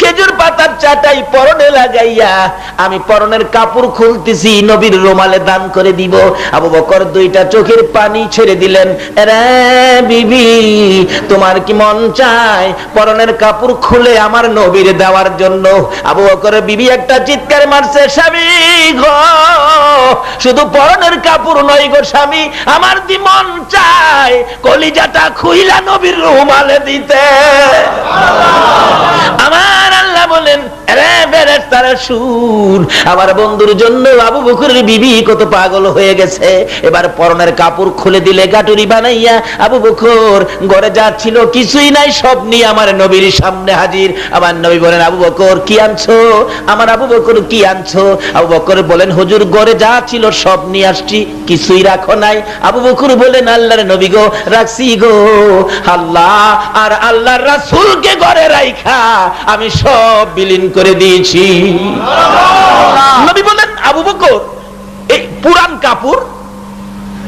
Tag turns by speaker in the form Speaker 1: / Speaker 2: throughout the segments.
Speaker 1: খেজুর পাতার চাটাই পরনে লাগাইয়া আমি পরনের কাপড় খুলতেছি, নবীর রুমালে দান করে দিব। আবু বকর দুইটা চোখের পানি ছেড়ে দিলেন। রে বিবি, তোমার কি মন চায় পরনের কাপড় খুলে আমার নবীর দেওয়ার জন্য? আবু বকরের বিবি একটা চিৎকার মারছে, স্বামী গো, শুধু পরনের কাপড় নয় গো স্বামী, আমার দি মন চায় কলিজাটা খুইলা নবীর রুমালে দিতে। আমার আল্লাহ বলেন, রে ফেরেশতারা শুন, আমার বন্ধুর জন্য আবু বকরের বিবি কত পাগল হয়ে গেছে। এবার পরনের কাপড় খুলে দিলে গাটুরি বানাইয়া আবু বকর ঘরে যা ছিল কিছুই নাই, সব নিয়ে আমার নবীর সামনে হাজির। আমার নবী বলেন, আবু বকর কি আনছো? আমার আবু বকর কি আনছো? আবু বকর বলেন, হুজুর ঘরে যা ছিল সব নিয়ে আসছি, কিছুই রাখো নাই। আবু বকর বলেন, আল্লাহর নবী গো, রাখছি গো, আল্লাহ আর আল্লাহর রাসূলকে ঘরে রাইখা আমি সব বিলীন করে দিয়েছি। নবী বলেন, আবু বকর এই পুরান কাপড়।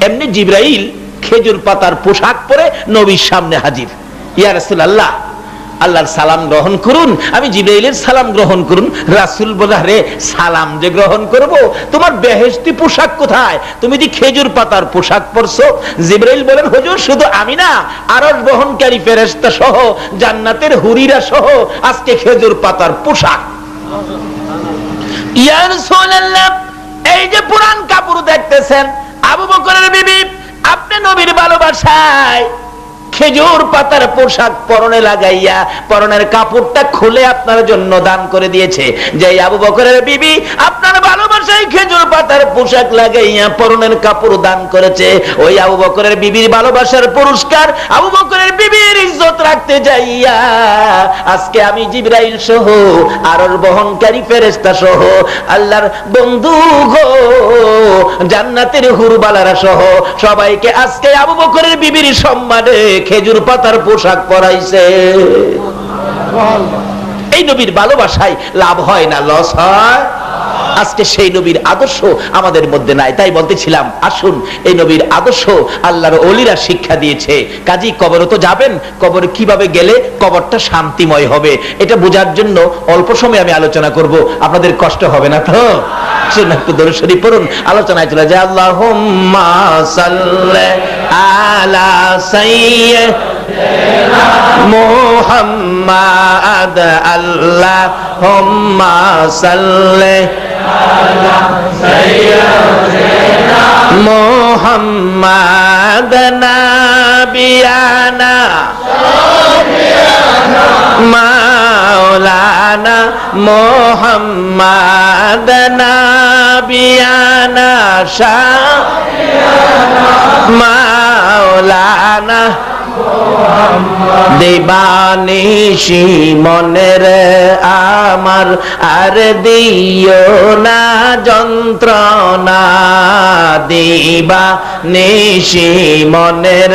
Speaker 1: এমনি জিবরাইল খেজুর পাতার পোশাক পরে নবীর সামনে হাজির। ইয়া রাসূলুল্লাহ, আল্লাহর সালাম গ্রহণ করুন। আমি জিবরাইলের সালাম গ্রহণ করুন। রাসূল বলে, রে সালাম যে গ্রহণ করব, তোমার বেহেশতি পোশাক কোথায়? তুমি যে খেজুর পাতার পোশাক পরছো। জিবরাইল বলেন, হুজুর শুধু আমি না, আরশ বহনকারী ফেরেশতা সহ জান্নাতের হুরিরা সহ আজকে খেজুর পাতার পোশাক। ইয়া রাসূলুল্লাহ, এই যে পুরান কাপড় দেখতেছেন, আবু বকরের বিবি আপনি নবীর ভালোবাসায় খেজুর পাতার পোশাক পরনে লাগাইয়া পরনের কাপড়টা খুলে আপনার জন্য দান করে দিয়েছে। যে আবু বকরের বিবি আপনার ভালোবাসায় খেজুর পাতার পোশাক লাগাইয়া পরনের কাপড় দান করেছে, ওই আবু বকরের বিবির ভালোবাসার পুরস্কার আবু বকরের বিবির ইজ্জত রাখতে যাইয়া আজকে আমি জিবরাইল সহ আরশ বহনকারী ফেরেশতা সহ আল্লাহর বন্ধু গো, জান্নাতের হুরবালারা সহ সবাইকে আজকে আবু বকরের বিবির সম্মানে খেজুর পাতার পোশাক পরাইছে। এই নবীর ভালোবাসায় লাভ হয় না লস হয়? আজকে সেই নবীর আদর্শ আমাদের মধ্যে নাই। তাই বলতেছিলাম, আসুন এই নবীর আদর্শ আল্লাহর ওলিরা শিক্ষা দিয়েছে। কাজী কবরে তো যাবেন, কবরে কিভাবে গেলে কবরটা শান্তিময় হবে এটা বোঝার জন্য অল্প সময় আমি আলোচনা করব, আপনাদের কষ্ট হবে না তো? একটু দরুদ শরীফ পড়ুন, আলোচনায় চলে যায়। আল্লাহুম্মা সাল্লি আলা সাইয়্যিদিনা মুহাম্মাদ, আল্লাহুম্মা সাল্লি আলা সাইয়্যিদিনা মুহাম্মাদ নাবিয়ানা মাওলানা মুহাম্মাদ নাবিয়ানা শাফিয়ানা মাওলানা দেবানিশি মনের আমার আর দিও না যন্ত্রণা, দেবানিশি মনের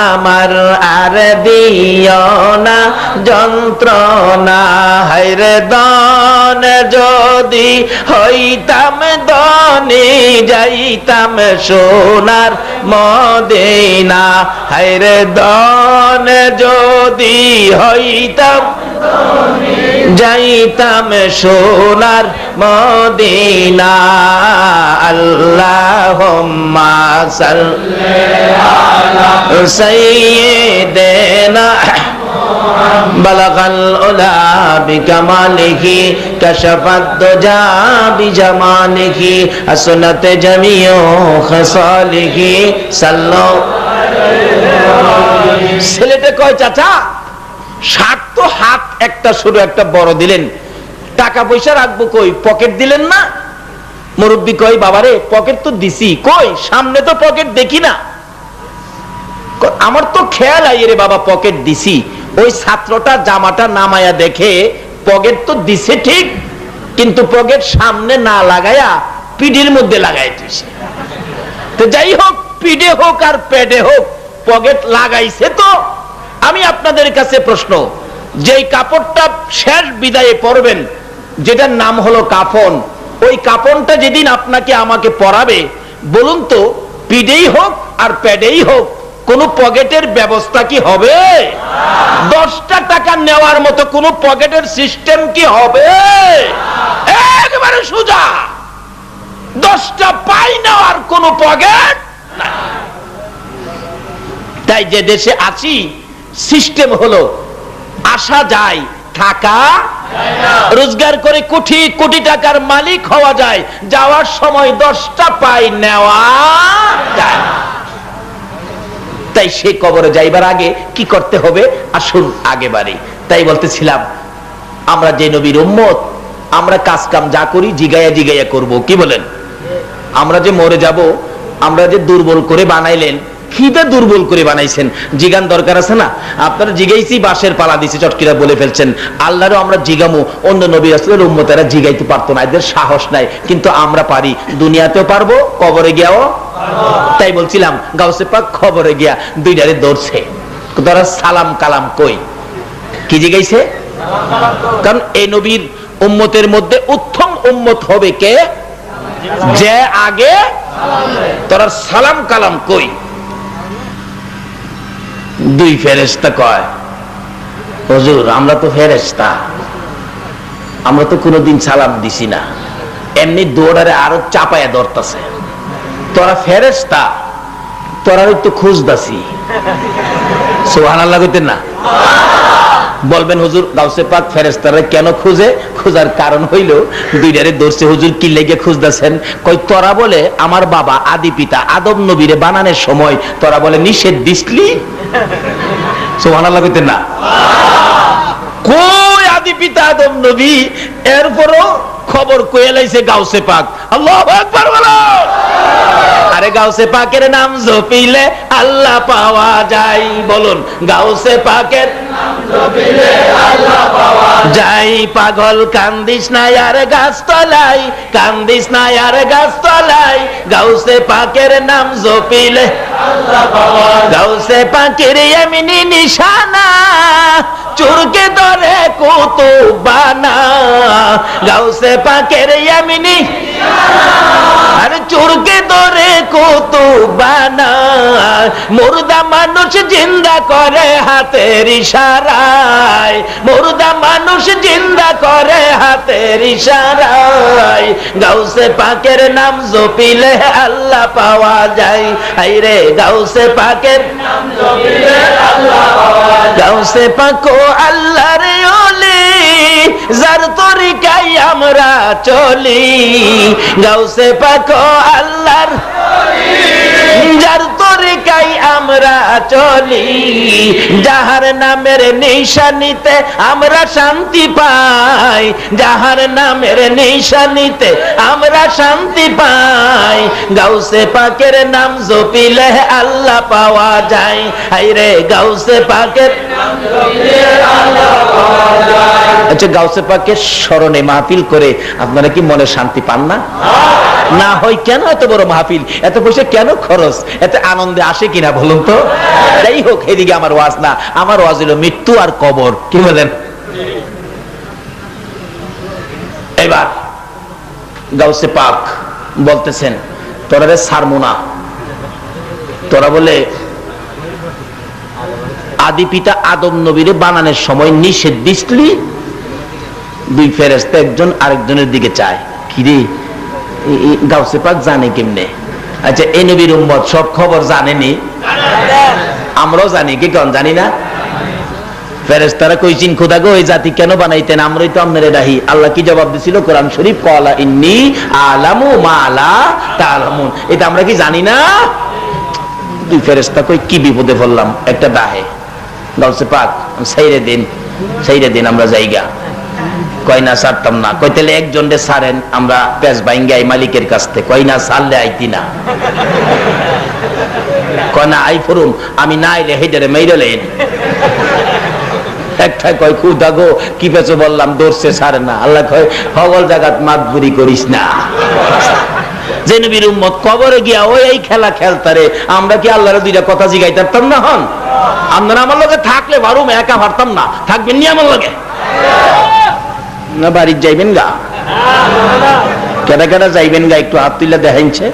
Speaker 1: আমার আর দিও না যন্ত্রণা। হায়রে দন যদি হইতাম দনে যাইতাম সোনার মদিনা, হায়রে দন যদি হইতাম যাইতাম সোনার মদিনা। আল্লাহুম্মা সাল্লি আলা সাইয়্যিদিনা বালাগাল উলা বিকামালিহি কাশাফাদ দুজা বিজামালিহি আসনাত জামিউ খাসালিহি সাল্লাল্লাহু আলাইহি। ছেলেটা কয়, চাচা শাক তো হাত একটা ছোট একটা বড় দিলেন, টাকা পয়সা রাখবো কই, পকেট দিলেন না? মুরব্বি কয়, বাবারে পকেট তো দিছি, কই সামনে তো পকেট দেখি না। আমার তো খেয়াল আই রে বাবা পকেট দিছি। ওই ছাত্রটা জামাটা নামায়া দেখে পকেট তো দিছে ঠিক, কিন্তু পকেট সামনে না লাগায়া পিঠের মধ্যে লাগাই দিছে। তো যাই হোক, পিঠে হোক আর পেটে হোক, পকেট লাগাইছে। তো আমি আপনাদের কাছে প্রশ্ন, যেই কাপড়টা শেষ বিদায়ে পরবেন, যেটার নাম হলো কাফন, ওই কাফনটা যেদিন আপনাকে আমাকে পরাবে, বলুন তো পিঠেই হোক আর পেটেই হোক কোন পকেটের ব্যবস্থা কি হবে? 10টা টাকা নেওয়ার মতো কোন পকেটের সিস্টেম কি হবে? একেবারে সোজা। 10টা পাই নেওয়ার কোন পকেট নাই। তাই যে দেশে আছি সিস্টেম হলো আসা যায়, থাকা রোজগার করে কোটি কোটি টাকার মালিক হওয়া যায়, যাওয়ার সময় 10টা পাই নেওয়া যায়। তাই সে কবরে যাইবার আগে কি করতে হবে আসুন আগে বাড়ি। তাই বলতেছিলাম আমরা যে নবীর উম্মত, আমরা কাজ কাম যা করি জিগাইয়া জিগাইয়া করব। কি বলেন? আমরা যে মরে যাব, আমরা যে দুর্বল করে বানাইলেন, খিদে দুর্বল করে বানাইছেন, জিগান দরকার আছে না? আপনারা জিগাইছি বাঁশের পালা দিছে চটকিরা বলে ফেলছেন। আল্লাহরও আমরা জিগামু, অন্য নবী রাসূলের উম্মতেরা জিগাইতে পারতো না, এদের সাহস নাই, কিন্তু আমরা পারি। দুনিয়াতেও পারবো, কবরে গিয়াও। তাই বলছিলাম গাউসে পাক খবরে গিয়া দুইটারে ধরছে, তারা সালাম কালাম কই কি জিগাইছে? কারণ এই নবীর উম্মতের মধ্যে উত্তম উম্মত হবে কে? যে আগে তোরা সালাম কালাম কই। দুই ফেরেশতা কয়, হুজুর আমরা তো ফেরেশতা, আমরা তো কোনোদিন সালাম দিছি না। এমনি দৌড়ারে আরো চাপায়া ধরতেছে, তোরা ফেরেশতা, তোরা একটু খুঁজদাছি। সুবহানাল্লাহ কইতেন না? বলবেন হুজুর গাউসে পাক ফেরেশতারা কেন খুঁজে? খোঁজার কারণ হইল দুইটারে ধরছে, হুজুর কি লেগে খুঁজদাছেন? কই তোরা বলে আমার বাবা আদি পিতা আদম নবীরে বানানোর সময় তোরা বলে নিষেধ দিসলি। সুবহানাল্লাহ কইতেন না? কই আদি পিতা আদম নবী, এরপরও খবর কয়ে লাইছে গাউসে পাক। আল্লাহু আকবার বলো। আরে গাউসে পাকের নাম জপিলে আল্লাহ পাওয়া যায়। বলুন গাউসে পাকের নাম জপিলে আল্লাহ পাওয়া যায়। পাগল কান্দিস না আর গাছ তলায়, কান্দিস না আর গাছ তলায়, গাউসে পাকের নাম জপিলে আল্লাহ পাওয়া যায়। গাউসে পাকের এমনি নিশানা, চোরকে ধরে কুতুবানা। গাউসে পাকের এমনি আর চোরকে ধরে কুতুবানা। মুর্দা মানুষ জিন্দা করে হাতের ইশারায়, মুর্দা মানুষ জিন্দা করে হাতের ইশারায়। গাউসে পাকের নাম জপিলে আল্লাহ পাওয়া যায়। আইরে গাউসে পাকের নাম জপিলে আল্লাহ পাওয়া যায়। গাউসে পাক আল্লাহর ওলি, যার তরিকায় আমরা চলি। গাউসে পাক আল্লাহর ওলি, যার তরিকায় আমরা চলি। যাহার নামের নিশানিতে আমরা শান্তি পাই, যাহার নামের নিশানিতে আমরা শান্তি পাই। গাউসে পাকের নাম জপিলে আল্লাহ পাওয়া যায়। হায়রে গাউসে পাকের নাম জপিলে আল্লাহ পাওয়া যায়। আচ্ছা গাউসে পাকের স্মরণে মাহফিল করে আপনারা কি মনে শান্তি পান না? না হয় কেন এত বড় মাহফিল, এত পয়সা কেন খরচ, এত আনন্দে আসে কিনা বলুন তো? যাই হোক, এদিকে আমার ওয়াজ না, আমার ওয়াজ হলো মৃত্যু আর কবর। কি বলেন? এবার গাউসে পাক বলতেছেন তোরা রে ছাড়বো না, তোরা বলে আদি পিতা আদম নবীরে বানানোর সময় নিষেধ দিসলি। দুই ফেরেশতা একজন আরেকজনের দিকে চায়, কিরে গাউসে পাক জানে কেমনে? আচ্ছা এই নবীর উম্মত সব খবর জানেনি, আমরাও জানি কি কোন জানি না? ফেরেশতারা কইছেন খোদা গো এই জাতি কেন বানাইতেন, আমরাই তো আপনারে ডাহি। আল্লাহ কি জবাব দিছিল? কোরআন শরীফ ক্বালা ইন্নী আলামু মা লা তা'লামুন। এটা আমরা কি জানি না? দুই ফেরেশতা কই কি বিপদে পড়লাম, একটা ডাহে। গাউসে পাক ছাইরে দিন, ছাইরে দিন, আমরা যাইগা। কয় না ছাড়তাম না। কই তাহলে একজন রে ছাড়েন, আমরা পেজ বাইঙ্গাই মালিকের কাছ থেকে। কয় না ছাড়লে আইতি না। কয় না আই ফরুম, আমি না আইলে হেডারে মেইরেলেন। একটা কয় খুদা গো কি পেছো বললাম, দৌড়ছে ছাড়ে না। আল্লাহ কয় হগল জাগাত মাতবুরি করিস না। যে নবীর উম্মত কবরে গিয়া ওই এই খেলা খেলতারে, আমরা কি আল্লাহর দুইটা কথা জিগাইতাম না? হন আপনারা আমার লগে থাকলে ভারুম, একা পারতাম না। থাকবেন নি আমার লগে? না বাড়ির যাইবেন গা? কেডা কেডা যাইবেন গা? একটু হাত তুলে দেখাইছে,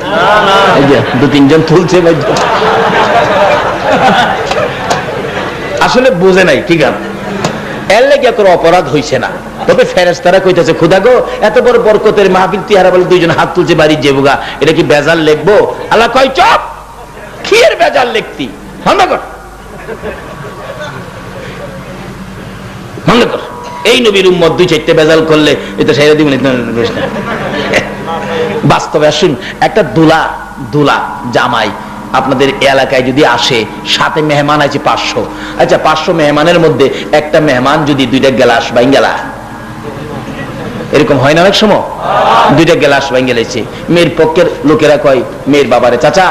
Speaker 1: দু তিনজন তুলছে। আসলে বুঝে নাই কি গান, এর লেগে কোনো অপরাধ হইছে না। তবে ফেরেশতারা কইতাছে খোদা গো, এত বড় বরকতের মাহফিল তিয়ারা বলে দুইজন হাত তুলছে বাড়ি যাবুগা, এটা কি বেজাল লিখবো? আল্লাহ কয় চুপ, কি এর বেজাল লিখতি, বন্ধ কর বন্ধ কর। এই নবীর উম্মত দুই চারটে বেজাল করলে এটা সাইরা দিবেন। বাস্তবে আসুন, একটা দুলা জামাই আপনাদের এলাকায় যদি আসে, সাথে মেহমান আছে 500, আচ্ছা 500 মেহমানের মধ্যে একটা মেহমান যদি 2টা গ্লাস বাইঙ্গালা, এরকম হয় না অনেক সময়, 2টা গ্লাস বাইঙ্গালেছে, মেয়ের পক্ষের লোকেরা কয় মেয়ের বাবারে, চাচা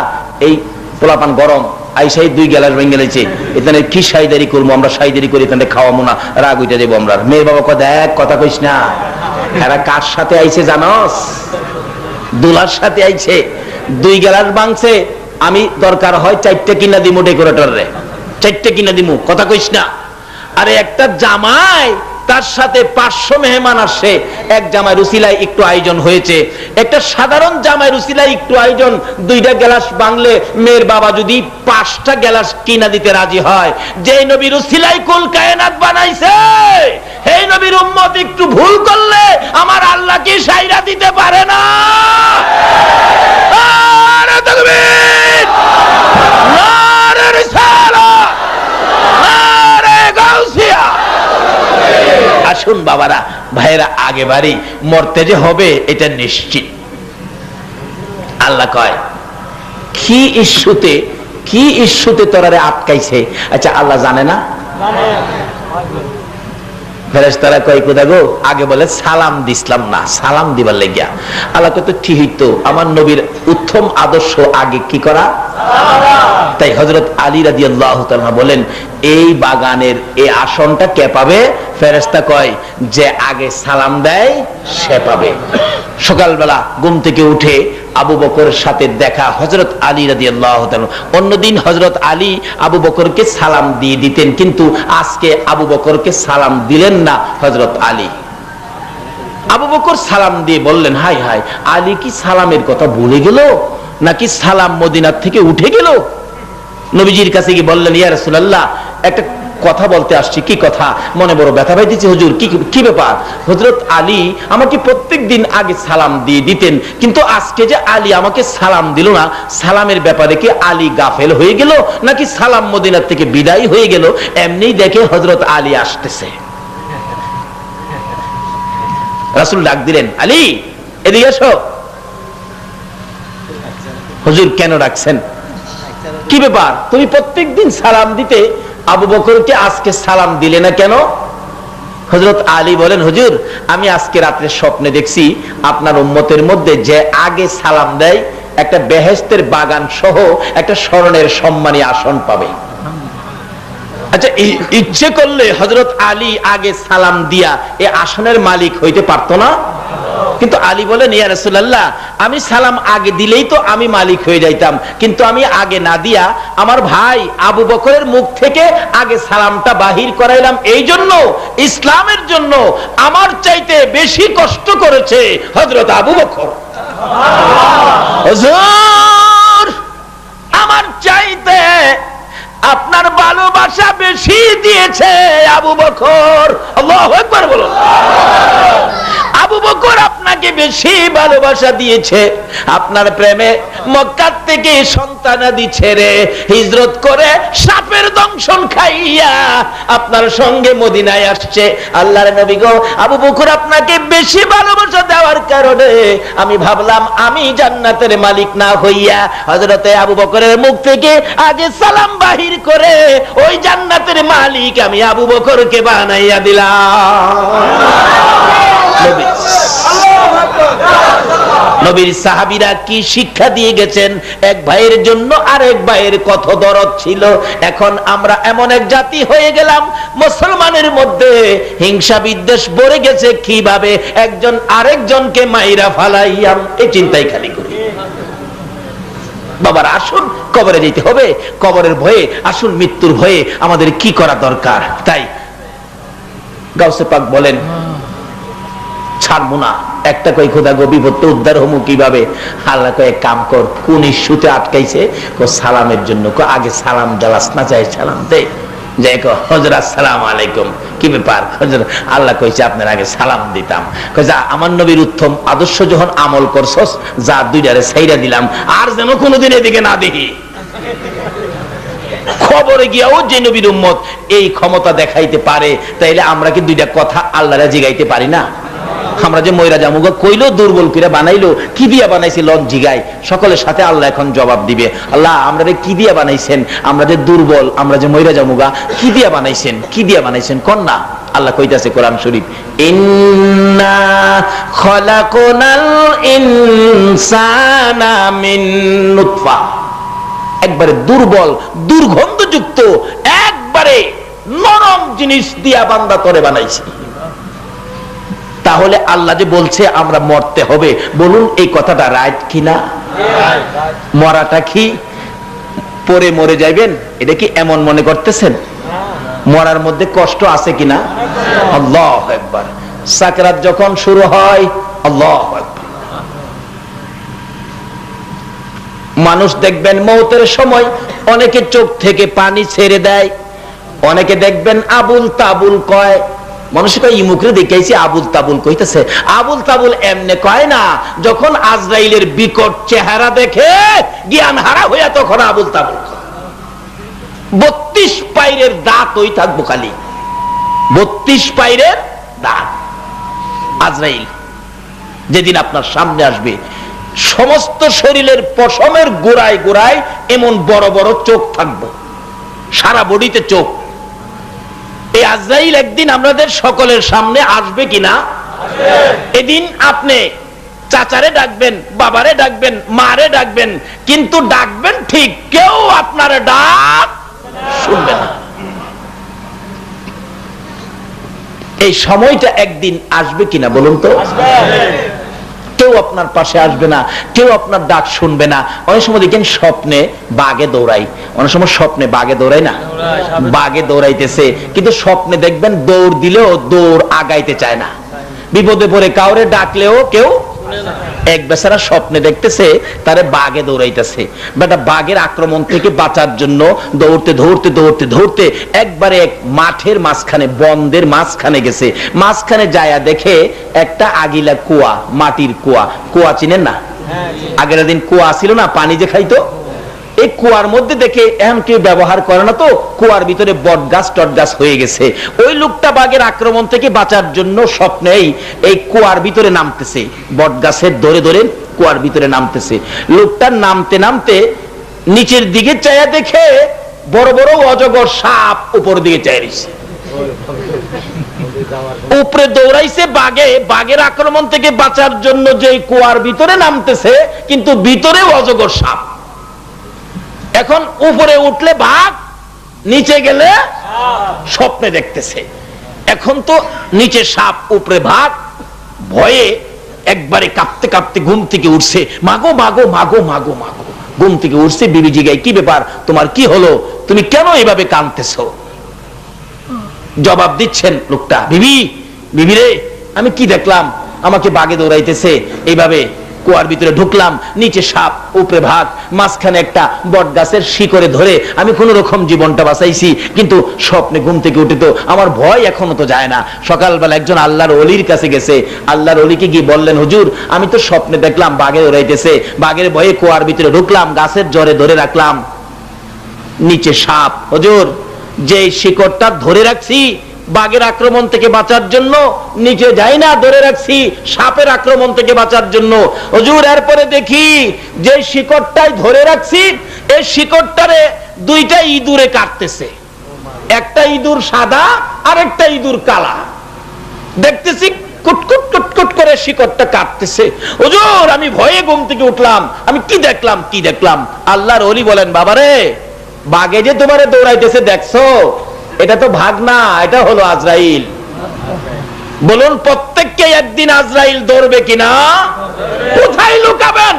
Speaker 1: এই পোলাপান গরম আইসাই 2 গ্লাস বাইঙ্গালেছে, এখানে কি সাইদারি করবো, আমরা সাইদারি করি এখানে খাওয়াবো না, রাগ ওইটা দেবো আমরা। মেয়ের বাবা কয় দেখ কথা কইস না, এরা কার সাথে আইছে জানস? দুলার সাথে আইছে, 2 গ্লাস ভাঙছে, আমি দরকার হয় 4টা কিনা দিমু ডেকোরেটর রে, 4টা কিনা দিমু, কথা কইস না। আরে একটা জামাই তার সাথে 500 মেহমান আসে, এক জামাই রুসিলায় একটু আয়োজন হয়েছে, একটা সাধারণ জামাই রুসিলায় একটু আয়োজন, 2টা গ্লাস বাংলে মেয়ের বাবা যদি 5টা গ্লাস কিনা দিতে রাজি হয়, যে নবী রুসিলায় কুল কায়নাত বানাইছে, এই নবীর উম্মত একটু ভুল করলে আমার আল্লাহ কি সাইরা দিতে পারে না? আরে তাকবীর, নারে রিসালাত, নারে গাউসিয়া। আসুন বাবারা, ভাইরা, আগে বাড়ি মরতে যে হবে এটা নিশ্চিত। আল্লাহ কয় কি ইস্যুতে তোরারে আটকাইছে? আচ্ছা আল্লাহ জানে না? ফেরেশতারা কয় খোদা গো, আগে বলে সালাম দিছিলাম না, সালাম দিবার লাগিয়া। আল্লাহ কয় তো ঠিকই তো, আমার নবীর উত্তম আদর্শ আগে কি করা? তাই হযরত আলী রাদিয়াল্লাহু তাআলা বলেন, এই বাগানের এই আসনটা কে পাবে? ফেরেশতা কয় যে আগে সালাম দেয় সে পাবে। সকালবেলা ঘুম থেকে উঠে আবু বকরের সাথে দেখা হযরত আলী রাদিয়াল্লাহু তাআলা। অন্যদিন হযরত আলী আবু বকরকে সালাম দিয়ে দিতেন, কিন্তু আজকে আবু বকরকে সালাম দিলেন না হযরত আলী। আবু বকর সালাম দিয়ে বললেন, হাই হাই, আলী কি সালামের কথা ভুলে গেল নাকি সালাম মদিনার থেকে উঠে গেল? নবীজির কাছে গিয়ে বললেন, ইয়া রাসূলুল্লাহ, একটা কথা বলতে আসছি। কি কথা? মনে বড় ব্যথা পাইতেছে হুজুর। কি ব্যাপার? হযরত আলী আমাকে প্রত্যেকদিন আগে সালাম দিয়ে দিতেন, কিন্তু আজকে যে আলী আমাকে সালাম দিল না, সালামের ব্যাপারে কি আলী গাফেল হয়ে গেল নাকি সালাম মদিনার থেকে বিদায় হয়ে গেল? এমনি দেখে হযরত আলী আসতেছে, রাসূল ডাক দিলেন, আলী এদিকে এসো। হুজুর কেন ডাকছেন? কি ব্যাপার? তুমি প্রত্যেকদিন সালাম দিতে, আবু বকরকে আজকে সালাম দিলে না কেন? হযরত আলী বলেন, হুজুর আমি আজকে রাতে স্বপ্নে দেখছি আপনার উম্মতের মধ্যে যে আগে সালাম দেয় একটা বেহেশতের বাগান সহ একটা স্মরণের সম্মানী আসন পাবে। আচ্ছা, ইচ্ছে করলে হযরত আলী আগে সালাম দিয়া এই আসনের মালিক হইতে পারতো না? কিন্তু আলী বলেন, ইয়া রাসূলুল্লাহ, আমি সালাম আগে দিলেই তো আমি মালিক হয়ে যাইতাম, কিন্তু আমি আগে না দিয়া আমার ভাই আবু বকরের মুখ থেকে আগে সালামটা বাহির করাইলাম। এই জন্য ইসলামের জন্য আমার চাইতে বেশি কষ্ট করেছে হযরত আবু বকর। হুজুর আমার চাইতে আপনার ভালোবাসা বেশি দিয়েছে আবু বকর। আল্লাহু আকবার বলুন। আবু বকর আপনাকে বেশি ভালোবাসা দিয়েছে। আপনার প্রেমে মক্কা থেকে সন্তানাদি ছেড়ে হিজরত করে সাপের দংশন খাইয়া আপনার সঙ্গে মদিনায় আসছে। আল্লাহর নবী গো, আবু বকর আপনাকে বেশি ভালোবাসা দেওয়ার কারণে আমি ভাবলাম আমি জান্নাতের মালিক না হইয়া হযরতে আবু বকরের মুখ থেকে আগে সালাম বাহির করে ওই জান্নাতের মালিক আমি আবু বকরকে বানাইয়া দিলাম। নবীর সাহাবীরা কি শিক্ষা দিয়ে গেছেন, এক ভাইয়ের জন্য আরেক ভাইয়ের কত দরদ ছিল। এখন আমরা এমন এক জাতি হয়ে গেলাম, মুসলমানের মধ্যে হিংসা বিদ্বেষ ভরে গেছে। কিভাবে একজন আরেকজনকে মাইরা ফালাইয়াম, এই চিন্তাই খালি করি। বাবার আসুন কবরে যেতে হবে, কবরের ভয়ে আসুন মৃত্যুর ভয়ে আমাদের কি করা দরকার। তাই গাউসে পাক বলেন, ছাড়বো না, একটা কই খোদা গো বিপদ তো উদ্ধার হমু কিভাবে? আল্লাহ কয় এক কাম কর, কোন ইস্যুতে আটকাইছে? সালামের জন্য। আগে সালাম দেওয়াস না, চাই সালাম দে। যাই কো হযরত আসসালামু আলাইকুম, কি ব্যাপার হযরত? আল্লাহ কইছে আপনার আগে সালাম দিতাম। কই যা, আমার নবীর উত্তম আদর্শ যখন আমল করছস, যা দুইটারে ছাইরা দিলাম, আর যেন কোনোদিন এদিকে না দেখি। খবরে গিয়াও যে নবীর উম্মত এই ক্ষমতা দেখাইতে পারে, তাইলে আমরা কি দুইটা কথা আল্লাহরে জিগাইতে পারি না? আমরা যে ময়রা জামুগা কইলো, দুর্বল করে বানাইলো, কি দিয়া বানাইছে লন জিগাই, সকলের সাথে আল্লাহ এখন জবাব দিবে। আল্লাহ আমরা কি দিয়া বানাইছেন? আমরা যে দুর্বল, আমরা যে ময়রা জামুগা, কি দিয়া বানাইছেন? কি দিয়া বানাইছেন কোন না? আল্লাহ কইতাছে কোরআন শরীফ, ইন্না খলাকনাল ইনসানা মিন নুতফা। একবারে দুর্বল, দুর্গন্ধযুক্ত, একবারে নরম জিনিস দিয়া বান্দা তরে বানাইছে। তাহলে আল্লাহ যে বলছে আমরা মরতে হবে, বলুন এই কথাটা রাইট কিনা? মরাটা কি পরে মরে যাইবেন, এটা কি এমন মনে করতেছেন? মরার মধ্যে কষ্ট আছে কিনা? আল্লাহু আকবার। সাকরাত যখন শুরু হয়, আল্লাহু আকবার, মানুষ দেখবেন মৌতের সময় অনেকে চোখ থেকে পানি ছেড়ে দেয়, অনেকে দেখবেন আবুল তাবুল কয়। মানুষ কয় ইমুকরে দেখাইছি আবুল তাবুল কইতেছে। আবুল তাবুল এমনে কয় না, যখন আজরাইলের বিকট চেহারা দেখে জ্ঞান হারা হইয়া তখন আবুল তাবুল। 32 পাইরের দাঁত ওই থাকবো খালি, 32 পাইরের দাঁত। আজরাইল যেদিন আপনার সামনে আসবে, সমস্ত শরীরের পশমের গোড়ায় গোড়ায় এমন বড় বড় চোখ থাকবে, সারা বডিতে চোখ। এই আজরাইল একদিন আমাদের সকলের সামনে আসবে কিনা? এদিন আপনি চাচারে ডাকবেন, বাবারে ডাকবেন, মারে ডাকবেন, কিন্তু ডাকবেন ঠিক, কেউ আপনার ডাক শুনবে না। এই সময়টা একদিন আসবে কিনা বলুন তো? কেউ আপনার পাশে আসবে না, কেউ আপনার ডাক শুনবে না। অনেক সময় দেখেন স্বপ্নে বাঘে দৌড়াই, অনেক সময় স্বপ্নে বাঘে দৌড়াই না, বাঘে দৌড়াইতেছে, কিন্তু স্বপ্নে দেখবেন দৌড় দিলেও দৌড় আগাইতে চায় না। বিপদে পড়ে কাউরে ডাকলেও কেউ, এক বেচারা স্বপ্নে দেখতেছে তারে বাঘে দৌড়াইতেছে, বেটা বাঘের আক্রমণ থেকে বাঁচার জন্য দৌড়তে দৌড়তে দৌড়তে দৌড়তে একবারে এক মাঠের মাঝখানে, বন্দের মাঝখানে গেছে। মাঝখানে যায়া দেখে একটা আগিলা কুয়া, মাটির কুয়া। কুয়া চিনেন না? আগের দিন কুয়া ছিল না, পানি যে খাইতো, এই কুয়ার মধ্যে দেখে এখন কেউ ব্যবহার করে না, তো কুয়ার ভিতরে বট গাছ টট গাছ হয়ে গেছে। ওই লোকটা বাঘের আক্রমণ থেকে বাঁচার জন্য স্বপ্নেই এই কুয়ার ভিতরে নামতেছে, বট গাছের ধরে ধরে কুয়ার ভিতরে নামতেছে। লোকটা নামতে নামতে নিচের দিকে চাইয়া দেখে বড় বড় অজগর সাপ উপর দিকে চাইছে, উপরে দৌড়াইছে বাঘে, বাঘের আক্রমণ থেকে বাঁচার জন্য যে কুয়ার ভিতরে নামতেছে, কিন্তু ভিতরে অজগর সাপ। এখন উপরে উঠলে বাঘ, নিচে গেলে স্বপ্নে দেখতেছে। এখন তো নিচে সাপ, উপরে বাঘ, ভয়ে একবারে কাঁপতে কাঁপতে ঘুম থেকে উঠছে। মাগো মাগো মাগো মাগো মাগো, ঘুম থেকে উঠছে। বিবি জিগায়, কি ব্যাপার তোমার, কি হলো, তুমি কেন এভাবে কাঁদতেছো? জবাব দিচ্ছেন লোকটা, বিবি, বিবি রে, আমি কি দেখলাম, আমাকে বাঘে দৌড়াইতেছে, এইভাবে কুয়ার ভিতরে ঢুকলাম, নিচে সাপ, উপরে ভাগ, মাঝখানে একটা বট গাছের শিকড়ে ধরে আমি কোন রকম জীবনটা বাঁচাইছি, কিন্তু স্বপ্নে ঘুম থেকে উঠে তো আমার ভয় এখনো তো যায় না। সকালবেলা একজন আল্লাহর ওলির কাছে গেছে, আল্লাহর ওলিকে গিয়ে বললেন, হুজুর আমি তো স্বপ্নে দেখলাম বাঘে দৌড়াইতেছে, বাঘের ভয়ে কুয়ার ভিতরে ঢুকলাম, গাছের জড়ে ধরে রাখলাম, নিচে সাপ। হুজুর যে শিকড়টা ধরে রাখছি বাঘের আক্রমণ থেকে বাঁচার জন্য, নিচে যাই না, ধরে রাখছি সাপের আক্রমণ থেকে বাঁচার জন্য। হুজুর এরপরে দেখি যে শিকড়টাই ধরে রাখছি, এই শিকড়টারে দুইটা ইঁদুরে কাটতেছে, একটা ইঁদুর সাদা আর একটা ইঁদুর কালা। দেখতেছি কুটকুট কুটকুট করে শিকড়টা কাটতেছে। হুজুর আমি ভয়ে ঘুম থেকে উঠলাম, আমি কি দেখলাম, কি দেখলাম? আল্লাহর ওলি বলেন, বাবারে বাঘে যে তোমারে দৌড়াইতেছে দেখছো, এটা তো ভাগ না, এটা হলো আজরাইল। বলুন প্রত্যেককে একদিন আজরাইল ধরবে কিনা? কোথায় লুকাবেন?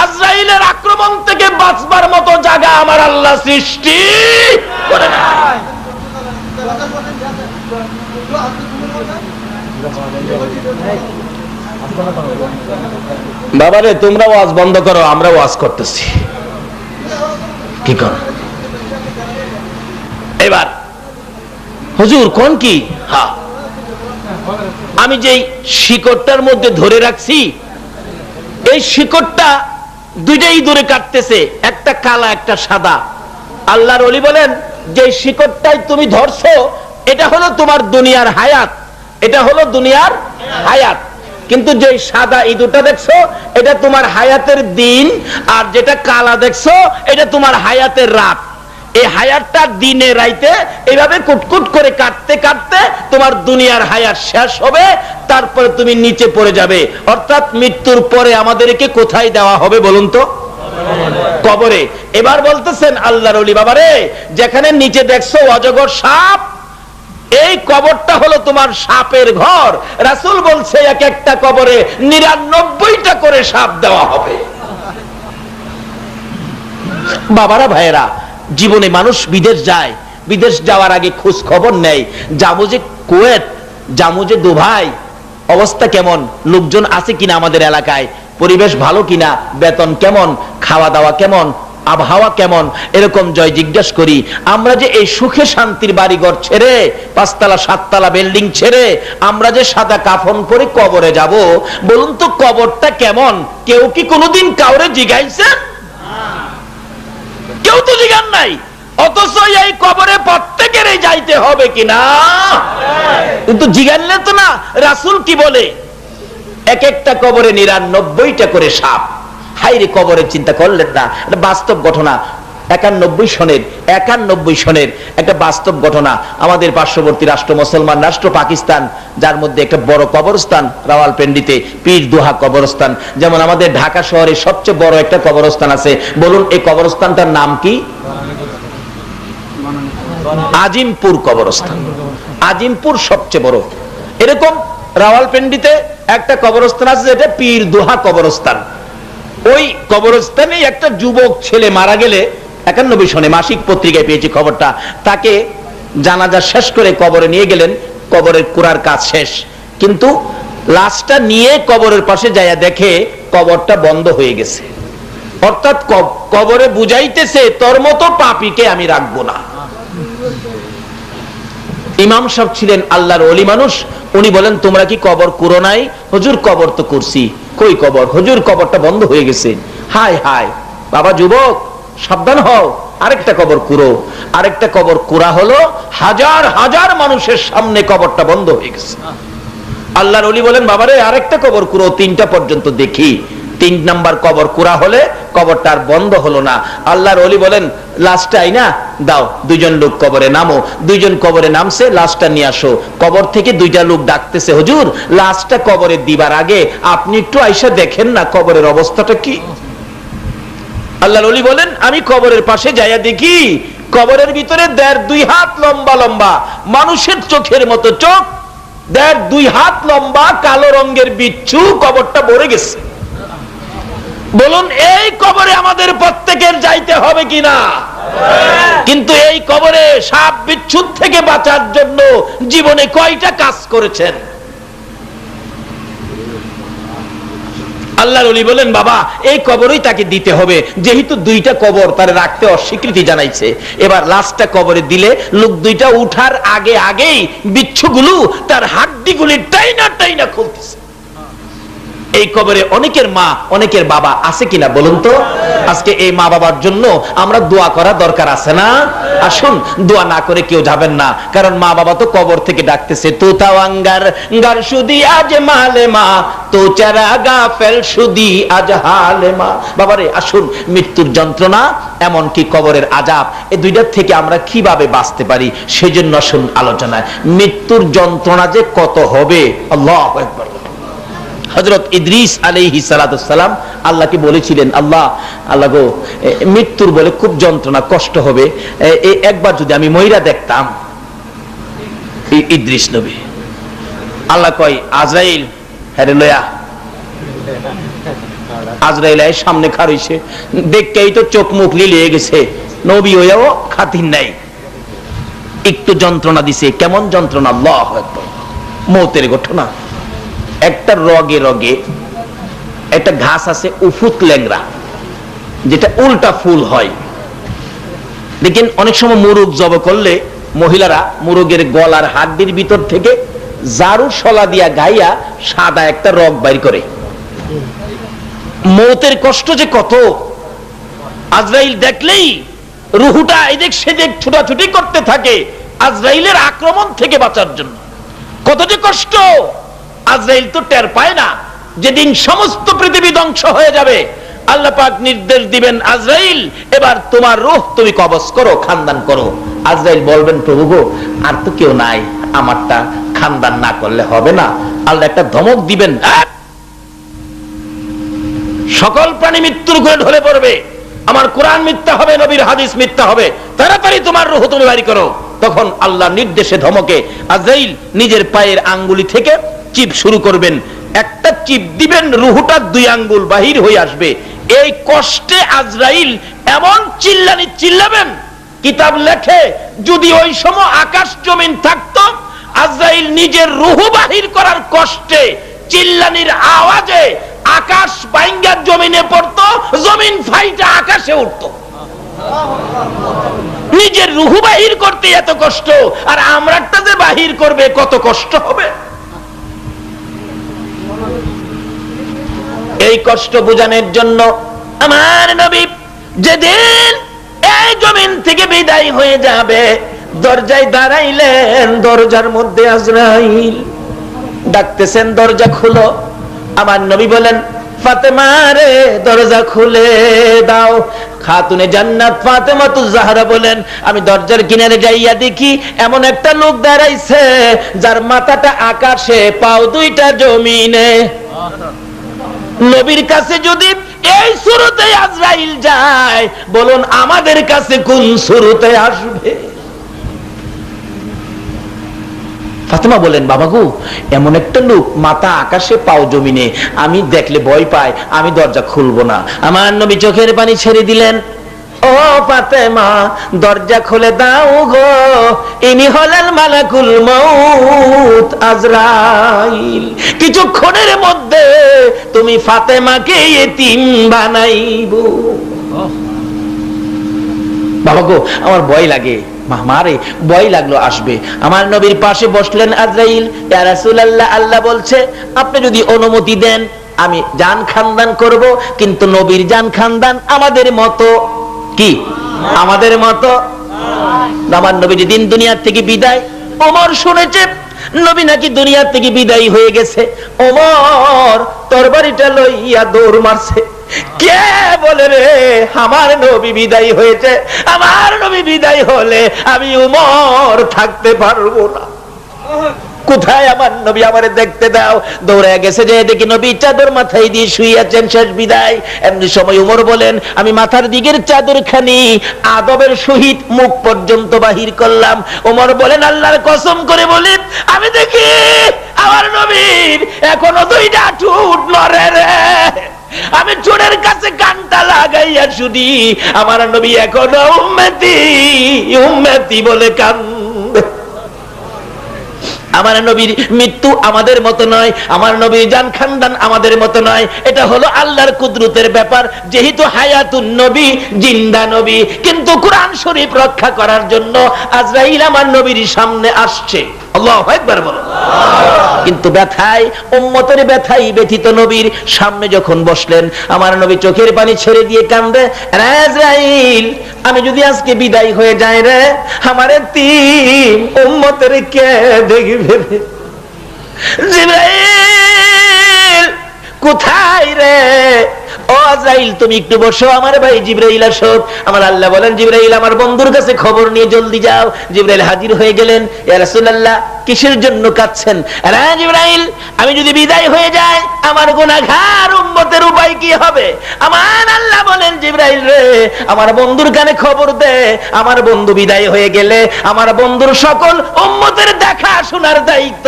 Speaker 1: আজরাইলের আক্রমণ থেকে বাঁচবার মতো জায়গা আমার আল্লাহ সৃষ্টি করে না। বাবারে তোমরা ওয়াজ বন্ধ করো, আমরা ওয়াজ করতেছি, কি কর? এবার হুজুর কোন কি? হ্যাঁ, আমি যেই শিকড়টার মধ্যে ধরে রাখছি, এই শিকড়টা দুইটাই দূরে কাটতেছে, একটা কালা একটা সাদা। আল্লাহর ওলি বলেন যে শিকড়টাই তুমি ধরছো, এটা হলো তোমার দুনিয়ার হায়াত, এটা হলো দুনিয়ার হায়াত। কিন্তু যে সাদা ইঁদুরটা দেখছো, এটা তোমার হায়াতের দিন, আর যেটা কালা দেখছো, এটা তোমার হায়াতের রাত। এই হায়াতটা দিনে রাইতে এইভাবে কুটকুট করে কাটতে কাটতে তোমার দুনিয়ার হায়াত শেষ হবে, তারপরে তুমি নিচে পড়ে যাবে। অর্থাৎ মৃত্যুর পরে আমাদেরকে কোথায় দেওয়া হবে বলুন তো? কবরে। এবার বলতেছেন আল্লাহর ওলি, বাবারে যেখানে নিচে দেখছো অজগর সাপ, এই কবরটা হলো তোমার সাপের ঘর। রাসূল বলছে এক একটা কবরে ৯৯টা করে সাপ দেওয়া হবে। বাবারা ভাইয়েরা, জীবনে মানুষ বিদেশ যায়, বিদেশ যাওয়ার আগে খোঁজ খবর নেয়, যাবো যে কুয়েত, যাবো যে দুবাই, অবস্থা কেমন, লোকজন আছে কিনা আমাদের এলাকায়, পরিবেশ ভালো কিনা, বেতন কেমন, খাওয়া দাওয়া কেমন, আবহাওয়া কেমন, এরকম জয় জিজ্ঞেস করি। আমরা যে এই সুখে শান্তির বাড়িঘর ছেড়ে, ৫ তলা ৭ তলা বিল্ডিং ছেড়ে আমরা যে সাদা কাফন পরে কবরে যাব, বলুন তো কবরটা কেমন? কেউ কি কোনোদিন কাউরে জিজ্ঞাসা? কেউ তো জিজ্ঞান নাই। অথচ এই কবরে প্রত্যেকেরই যাইতে হবে কিনা? কিন্তু জিজ্ঞানলে তো না। রাসূল কি বলে? এক একটা কবরে ৯৯টা করে সাপ। হাইরে, কবরের চিন্তা করলেন না? এটা বাস্তব ঘটনা। 91 সনের একটা বাস্তব ঘটনা। আমাদের পার্শ্ববর্তী রাষ্ট্র মুসলমান রাষ্ট্র পাকিস্তান, যার মধ্যে একটা বড় কবরস্থান রাওয়ালপিন্ডিতে পীর দোহা কবরস্থান। যেমন আমাদের ঢাকা শহরে সবচেয়ে বড় একটা কবরস্থান আছে, বলুন এই কবরস্থানটার নাম কি? আজিমপুর কবরস্থান। আজিমপুর সবচেয়ে বড়। এরকম রাওয়ালপিন্ডিতে একটা কবরস্থান আছে, যেটা পীর দোহা কবরস্থান। ওই কবরস্থানে একটা যুবক ছেলে মারা গেলে 91 সনে মাসিক পত্রিকায় পেয়েছি খবরটা, তাকে জানাজা শেষ করে কবরে নিয়ে গেলেন, কবরের কুরার কাজ শেষ, কিন্তু লাশটা নিয়ে কবরের পাশে যাইয়া দেখে কবরটা বন্ধ হয়ে গেছে। অর্থাৎ কবরে বুঝাইতেছে তোর মতো পাপীকে আমি রাখবো না। ইমাম সাহেব ছিলেন আল্লাহর ওলি মানুষ, উনি বলেন তোমরা কি কবর কুরো নাই? হুজুর কবর তো করছি। কই কবর? হুজুর কবরটা বন্ধ হয়ে গেছে। হায় হায়, বাবা যুবক সাবধান হও, আরেকটা কবর কুরো। আরেকটা কবর কুরা হলো, হাজার হাজার মানুষের সামনে কবরটা বন্ধ হয়ে গেছে। আল্লাহর ওলি বলেন বাবারে আরেকটা কবর কুরো, 3টা পর্যন্ত দেখি। 3 নাম্বার কবর কুরা হলে কবরটা আর বন্ধ হলো না। আল্লাহর ওলি বলেন লাশটা আইনা দাও, 2জন লোক কবরে নামো। 2জন কবরে নামছে, লাশটা নিয়ে আসো। কবর থেকে 2টা লোক ডাকতেছে, হুজুর লাশটা কবরে দিবার আগে আপনি একটু আইসা দেখেন না কবরের অবস্থাটা কি। আল্লাহর ওলি বলেন আমি কবরের পাশে যাইয়া দেখি, কবরের ভিতরে 1.5-2 হাত লম্বা লম্বা, মানুষের চোখের মতো চোখ, 1.5-2 হাত লম্বা কালো রঙের বিচ্ছু কবরটা ভরে গেছে। বলুন এই কবরে আমাদের প্রত্যেকের যাইতে হবে কিনা? কিন্তু এই কবরে সাপ বিচ্ছুর থেকে বাঁচার জন্য জীবনে কয়টা কাজ করেছেন? আল্লাহর ওলি বলেন বাবা এই কবরই তাকে দিতে হবে, যেহেতু 2টা কবর তার রাখতে অস্বীকৃতি জানাইছে। এবার লাশটা কবরে দিলে লোক 2টা উঠার আগে আগেই বিচ্ছুগুলো তার হাড্ডিগুলি টাইনা টাইনা খুলতেছে। এই কবরে অনেকের মা অনেকের বাবা আছে কিনা বলুন তো? আজকে এই মা বাবার জন্য আমরা দোয়া করা দরকার আছে না? আসুন দোয়া না করে কেউ যাবেন না, কারণ মা বাবা তো কবর থেকে ডাকতেছে, তো তাওয়াঙ্গার গার সুদি আজ মালে মা, তো চারা গাফেল সুদি আজ হালে মা। বাবারে আসুন, মৃত্যুর যন্ত্রণা এমন কি কবরের আযাব, এই 2টার থেকে আমরা কিভাবে বাঁচতে পারি সেজন্য আসুন আলোচনায়। মৃত্যুর যন্ত্রণা যে কত হবে, আল্লাহু আকবার। হযরত ইদ্রিস আলাইহিস সালাতু সালাম আল্লাহকে বলেছিলেন, আল্লাহ গো মৃত্যুর বলে খুব যন্ত্রণা কষ্ট হবে, একবার যদি আমি মইরা দেখতাম। ইদ্রিস নবী, আল্লাহ কয় আজরাইল হেরে লয়া। আজরাইল এর সামনে খাড়াইছে, দেখতেই তো চোখ মুখ লিলিয়ে গেছে, নবী হইয়াও খাতির নাই, একটু যন্ত্রণা দিছে। কেমন যন্ত্রণা? আল্লাহু আকবার। মওতের ঘটনা। একটা রগে রগে একটা ঘাস আছে উফুত ল্যাংড়া, যেটা উল্টা ফুল হয়। দেখেন অনেক সময় মুরগ জব করলে মহিলারা মুরগের গলার হাড্ডির ভিতর থেকে জারু শলা দিয়া গাইয়া সাদা একটা রগ বাইর করে। মৌতের কষ্ট যে কত, আজরাইল দেখলেই রুহুটা এদিক সেদিক ছুটাছুটি করতে থাকে আজরাইলের আক্রমণ থেকে বাঁচার জন্য। কত যে কষ্ট, আজরাইল তো টের পায় না। যেদিন সমস্ত পৃথিবী ধ্বংস হয়ে যাবে, আল্লাহ পাক নির্দেশ দিবেন, আজরাইল এবার তোমার রূহ তুমি কবজ করো, খানদান করো। আজরাইল বলবেন, প্রভু গো, আর তো কেউ নাই, আমারটা খানদান না করলে হবে না। আল্লাহ একটা ধমক দিবেন, সকল প্রাণী মৃত্যুর করে ঢলে পড়বে, আমার কোরআন মিথ্যা হবে, নবীর হাদিস মিথ্যা হবে, তাড়াতাড়ি তোমার রূহ তুমি বাড়ি করো। তখন আল্লাহ নির্দেশে ধমকে আজরাইল নিজের পায়ের আঙ্গুলি থেকে চিপ শুরু করবেন, একটা চিপ দিবেন, রুহুটা 2 আঙ্গুল বাহির হয়ে আসবে। এই কষ্টে আজরাইল এমন চিল্লানি চিল্লাবেন, কিতাব লেখে যদি ওই সময় আকাশ জমিন থাকতো, আজরাইল নিজের রুহু বাহির করার কষ্টে চিল্লানির আওয়াজে আকাশ বাইঙ্গা জমিনে পড়তো, জমিন ফাইটা আকাশে উঠতো। নিজের রুহু বাহির করতে এত কষ্ট, আর আমরাটা যে বাহির করবে কত কষ্ট হবে। এই কষ্ট বোঝানোর জন্য আমার নবী যেদিন এই জমিন থেকে বিদায় হয়ে যাবে, দরজায় দাঁড়াইলেন, দরজার মধ্যে আজরাইল ডাকতেছেন, দরজা খুলো। আমার নবী বলেন, ফাতেমা রে, দরজা খুলে দাও। খাতুনে জান্নাত ফাতেমাতুজ জাহরা বলেন, আমি দরজার কিনারে যাইয়া দেখি এমন একটা লোক দাঁড়াইছে যার মাথাটা আকাশে, পাও 2টা জমিনে। নবীর কাছে যদি এই সুরতে আজরাইল যায়, বলুন আমাদের কাছে কোন সুরতে আসবে? ফাতেমা বলেন, বাবা গো, এমন একটা লোক মাথা আকাশে পাও জমিনে, আমি দেখলে ভয় পাই, আমি দরজা খুলবো না। আমার নবী চোখের পানি ছেড়ে দিলেন, ও ফাতেমা, দরজা খুলে দাও গো, ইনি হলেন মালাকুল মউত আজরাইল। কিছুক্ষণের মধ্যে তুমি ফাতেমাকে ইতিম বানাইবো। বাবা গো, আমার ভয় লাগে। মারে ভয় লাগলো, আসবে। আমার নবীর পাশে বসলেন আজরাইল। ইয়া রাসূলুল্লাহ, আল্লাহ বলছে আপনি যদি অনুমতি দেন আমি জান খানদান করব, কিন্তু নবীর জান খানদান আমাদের মতো কি? আমাদের মতো। আমার নবী যেদিন দুনিয়া থেকে বিদায়, ওমর শুনেছে নবী নাকি দুনিয়া থেকে বিদায় হয়ে গেছে। ওমর তরবারিটা লইয়া দৌড় মারছে। কে বলে রে আমার নবী বিদায় হয়েছে? আমার নবী বিদায় হলে আমি ওমর থাকতে পারবো না। কোথায় আমার নবী, আমারে দেখতে দাও। দৌড়ে গেছে, যে দেখি নবী চাদর মাথায় দিয়ে শুয়ে আছেন, শেষ বিদায়। এমনি সময় ওমর বলেন, আমি মাথার দিকের চাদর খানি আদবের সহিত মুখ পর্যন্ত বাহির করলাম। ওমর বলেন, আল্লাহর কসম করে বলেন, আমি দেখি আমার নবীর এখনো 2টা ঠোঁট নড়ে রে। আমি চোরের কাছে কানটা লাগাইয়া শুনি আমার নবী এখনো উম্মতি উম্মতি বলে কান্দে। আমার নবীর মৃত্যু আমাদের মতো নয়, আমার নবীর জান খানদান আমাদের মতো নয়। এটা হলো আল্লাহর কুদরতের ব্যাপার। যেহেতু হায়াতুন নবী, জিন্দা নবী, কিন্তু কোরআন শরীফ রক্ষা করার জন্য আজরাইল আমার নবীর সামনে আসছে। আল্লাহু আকবার বলো। কিন্তু ব্যথায়, উম্মতের ব্যথায় ব্যথিত নবীর সামনে যখন বসলেন, আমার নবী চোখের পানি ছেড়ে দিয়ে কান্দে, আজরাইল আমি যদি আজকে বিদায় হয়ে যাই রে, আমার এতিম উম্মতের কে দেখবে? জিবরাইল কোথায় রে? ও আজরাইল তুমি একটু বসো, আমার ভাই জিবরাইল আসো। আমার আল্লাহ বলেন, জিবরাইল আমার বন্ধুর কাছে খবর নিয়ে জলদি যাও। জিবরাইল হাজির হয়ে গেলেন। ইয়া রাসূলুল্লাহ কিসের জন্য কাঁদছেন? আরে জিবরাইল আমি যদি বিদায় হয়ে যাই, আমার গুনাহগার উম্মতের উপায় কি হবে? আমার আল্লাহ বলেন, জিবরাইল রে আমার বন্ধুর কানে খবর দে, আমার বন্ধু বিদায় হয়ে গেলে আমার বন্ধুর সকল উম্মতের দেখা শোনার দায়িত্ব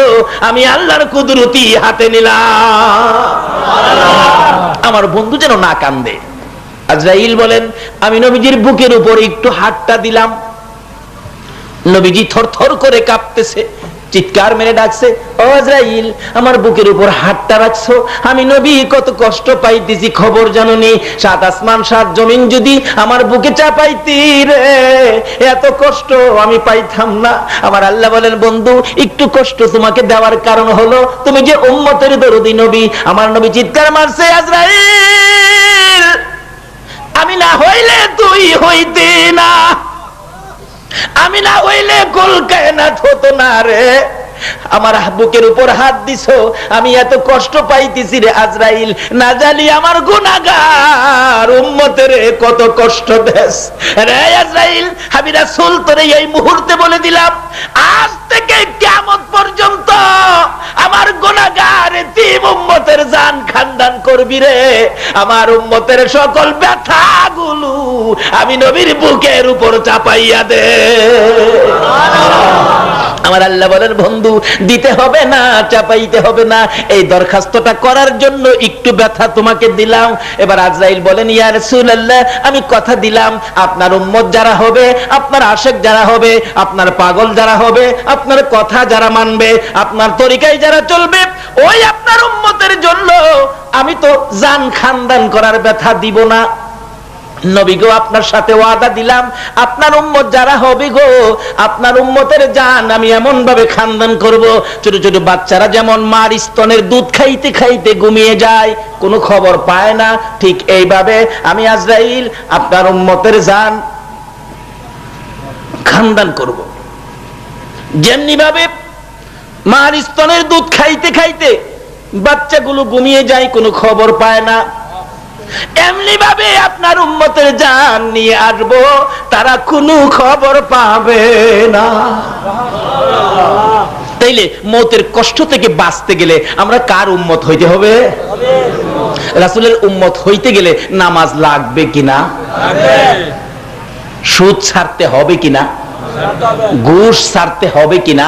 Speaker 1: আমি আল্লাহর কুদরতি হাতে নিলাম। আমার বন্ধু যেন না কান্দে। আজরাইল বলেন, আমি নবীজির বুকের উপর একটু হাতটা দিলাম। নবীজি থরথর করে কাঁপতেছে, চিৎকার মেরে ডাকছে, ও আজরাইল, আমার বুকের উপর হাতটা রাখছো, আমি নবী কত কষ্ট পাইতেছি খবর জানোনি? 7 আসমান 7 জমিন যদি আমার বুকে চাপাইতি রে, এত কষ্ট আমি পাইতাম না। আমার আল্লাহ বলেন, বন্ধু একটু কষ্ট তোমাকে দেওয়ার কারণ হলো তুমি যে উম্মতের দরদি নবী। আমার নবী চিৎকার মারছে, আজরাইল, আমি না হইলে তুই হইতি না, আমি না হইলে কুল কায়নাত হতো না রে। আমার বুকের উপর হাত দিছো, আমি এত কষ্ট পাইতেছি রে আজরাইল, না জানি আমার গুনাহগার উম্মতের কত কষ্ট দেস রে আজরাইল। আমি রাসূল তোরে এই মুহূর্তে বলে দিলাম, আজ থেকে কিয়ামত পর্যন্ত আমার গুনাহগার এতিম উম্মতের জান খানদান করবি রে। আমার উম্মতের সকল ব্যথাগুলো আমি নবীর বুকের উপর চাপাইয়া দে। আমার আল্লাহ বলেন, বন্ধু দিতে হবে না, চাপাইতে হবে না, এই দরখাস্তটা করার জন্য একটু ব্যথা তোমাকে দিলাম। এবার আজরাইল বলেন, ইয়া রাসূলুল্লাহ, আমি কথা দিলাম আপনার উম্মত যারা হবে, আপনার আশিক যারা হবে, আপনার পাগল যারা হবে, আপনার কথা যারা মানবে, আপনার তরিকায় যারা চলবে, ওই আপনার উম্মতের জন্য আমি তো জান খানদান করার ব্যথা দিব না। নবী গো, আপনার সাথে ওয়াদা দিলাম, আপনার উম্মত যারা হবে গো, আপনার উম্মতের জান আমি এমন ভাবে খানদান করব, ছোট ছোট বাচ্চারা যেমন মার স্তনের দুধ খাইতে খাইতে ঘুমিয়ে যায়, কোনো খবর পায় না, ঠিক এইভাবে আমি আজরাইল আপনার উম্মতের জান খানদান করব। যেমনি ভাবে মার স্তনের দুধ খাইতে খাইতে বাচ্চাগুলো ঘুমিয়ে যায়, কোনো খবর পায় না, এমনি ভাবে আপনার উম্মতের জান নিয়ে আসবো, তারা কোনো খবর পাবে না। তাইলে মৌতের কষ্ট থেকে বাঁচতে গেলে আমরা কার উম্মত হইতে হবে? রাসূলের উম্মত হইতে গেলে নামাজ লাগবে কিনা? সুদ ছাড়তে হবে কিনা? ঘুষ ছাড়তে হবে কিনা?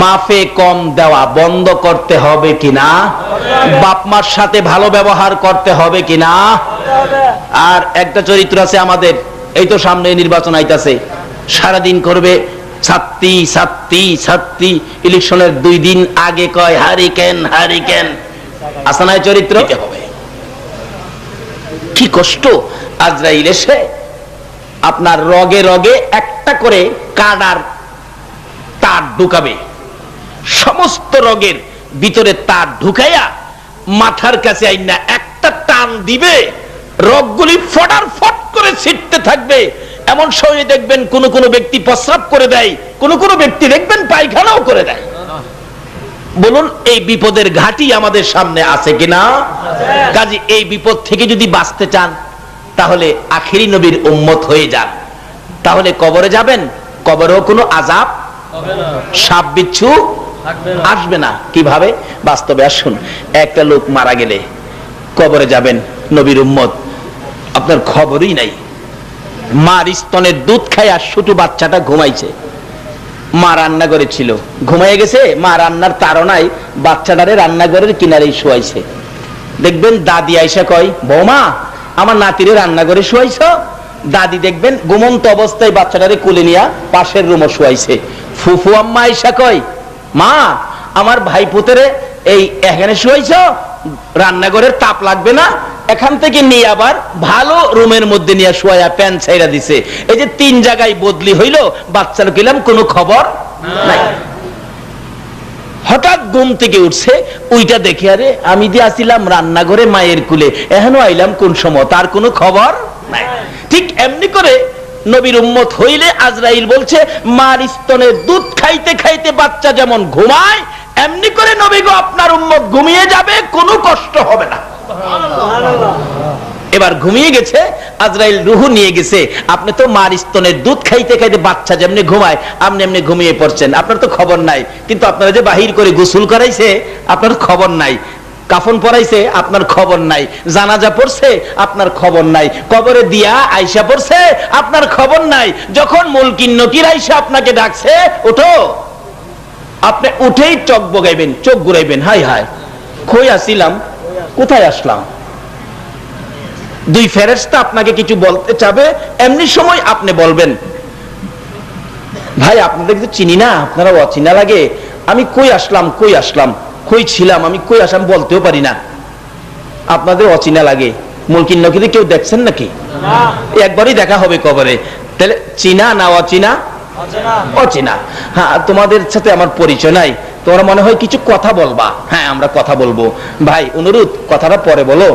Speaker 1: মাফে কম দেওয়া বন্ধ করতে হবে কিনা? বাপ মার সাথে ভালো ব্যবহার করতে হবে কিনা? আর একটা চরিত্র আছে আমাদের, এই তো সামনে নির্বাচন আইতাছে, সারাদিন করবে ছাত্রী ছাত্রী ছাত্রী, ইলেকশনের 2 দিন আগে কয় হারিকেন হারিকেন। আসানায় চরিত্র হবে, কি কষ্ট। আজরাইল এসে আপনার রগে রগে একটা করে কাঁটার তার ঢুকাবে, সমস্ত রগের ভিতরে তার ঢুকাইয়া মাথার কাছে আইনা একটা টান দিবে, রগগুলি ফটার ফট করে ছিটতে থাকবে। এমন সময় দেখবেন কোন কোন ব্যক্তি প্রস্রাব করে দেয়, কোন কোন ব্যক্তি দেখবেন পায়খানাও করে দেয়। বলুন, এই বিপদের ঘাটি আমাদের সামনে আছে কিনা? কাজে এই বিপদ থেকে যদি বাঁচতে চান, তাহলে আখিরি নবীর উম্মত হয়ে যান। তাহলে কবরে যাবেন, কবরেও কোনো আযাব হবে না, সাপ বিচ্ছু আসবে না। কিভাবে? বাস্তবে আসুন, একটা লোক মারা গেলে কবরে যাবেন, নবীর উম্মত, আপনার খবরই নাই। মার স্তনের দুধ খায় আর ছোট বাচ্চাটা ঘুমাইছে, মা রান্না করেছিল, ঘুমাইয়ে গেছে, মা রান্নার তাড়নায় বাচ্চাটারে রান্নাঘরের কিনারেই শুয়াইছে। দেখবেন দাদি আইসা কয়, বৌমা আমার নাতিরে রান্না করে শুয়াইছ? দাদি দেখবেন ঘুমন্ত অবস্থায় বাচ্চাটারে কোলে নিয়া পাশের রুমে শুয়াইছে। ফুফু আম্মা আইসা কয়, মা আমার ভাইপুতেরে এই এখানে শুয়াইছ, রান্নাঘরের তাপ লাগবে না, এখান থেকে নিয়ে আবার ভালো রুমের মধ্যে নিয়ে শুয়াইয়া প্যান্ট ছাইরা দিছে। এই যে 3 জায়গায় বদলি হইল, বাচ্চার কইলাম কোনো খবর নাই। হঠাৎ ঘুম থেকে উঠছে, ওইটা দেখে আরে আমি যে আসিলাম রান্নাঘরে মায়ের কুলে, এখনো আইলাম কোন সময়, তার কোনো খবর নাই। ঠিক এমনি করে নবীর উম্মত হইলে আজরাইল বলছে, মার স্তনের দুধ খাইতে খাইতে বাচ্চা যেমন ঘুমায়, এমনি করে নবী গো আপনার উম্মত ঘুমিয়ে যাবে, কোনো কষ্ট হবে না। এবার ঘুমিয়ে গেছে, আজরাইল রুহু নিয়ে গেছে। আপনি তো মার স্তনের দুধ খাইতে খাইতে বাচ্চা যেমনি ঘুমায়, আপনি এমনি ঘুমিয়ে পড়ছেন, আপনার তো খবর নাই। কিন্তু আপনারা যে বাহির করে গোসল করাইছে, আপনার খবর নাই। কাফন পরাইছে, আপনার খবর নাই। জানাজা পড়ছে, আপনার খবর নাই। কবরে দিয়া আয়সা পড়ছে, আপনার খবর নাই। যখন মুলকিন নকির আয়সা আপনাকে ডাকছে, ওঠো, আপনি উঠেই চোখ বগাইবেন, চোখ ঘুরাইবেন, হাই হাই কই আসিলাম, কোথায় আসলাম। 2 ফেরেশতা আপনাকে কিছু বলতে চাবে, এমনি সময় আপনি বলবেন, ভাই আপনাদের তো চিনি না, আপনারা অচিনা লাগে। আমি কই আসলাম কই ছিলাম, আমি কই আসলাম বলতেও পারি না, আপনাদের অচিনা লাগে। মুলকিন নকিরে কেউ দেখছেন নাকি? একবারই দেখা হবে কবরে। তাহলে চিনা না অচিনা? অচিনা। হ্যাঁ, তোমাদের সাথে আমার পরিচয় নাই, তোমরা মনে হয় কিছু কথা বলবা। হ্যাঁ, আমরা কথা বলবো। ভাই অনুরোধ, কথাটা পরে বলো।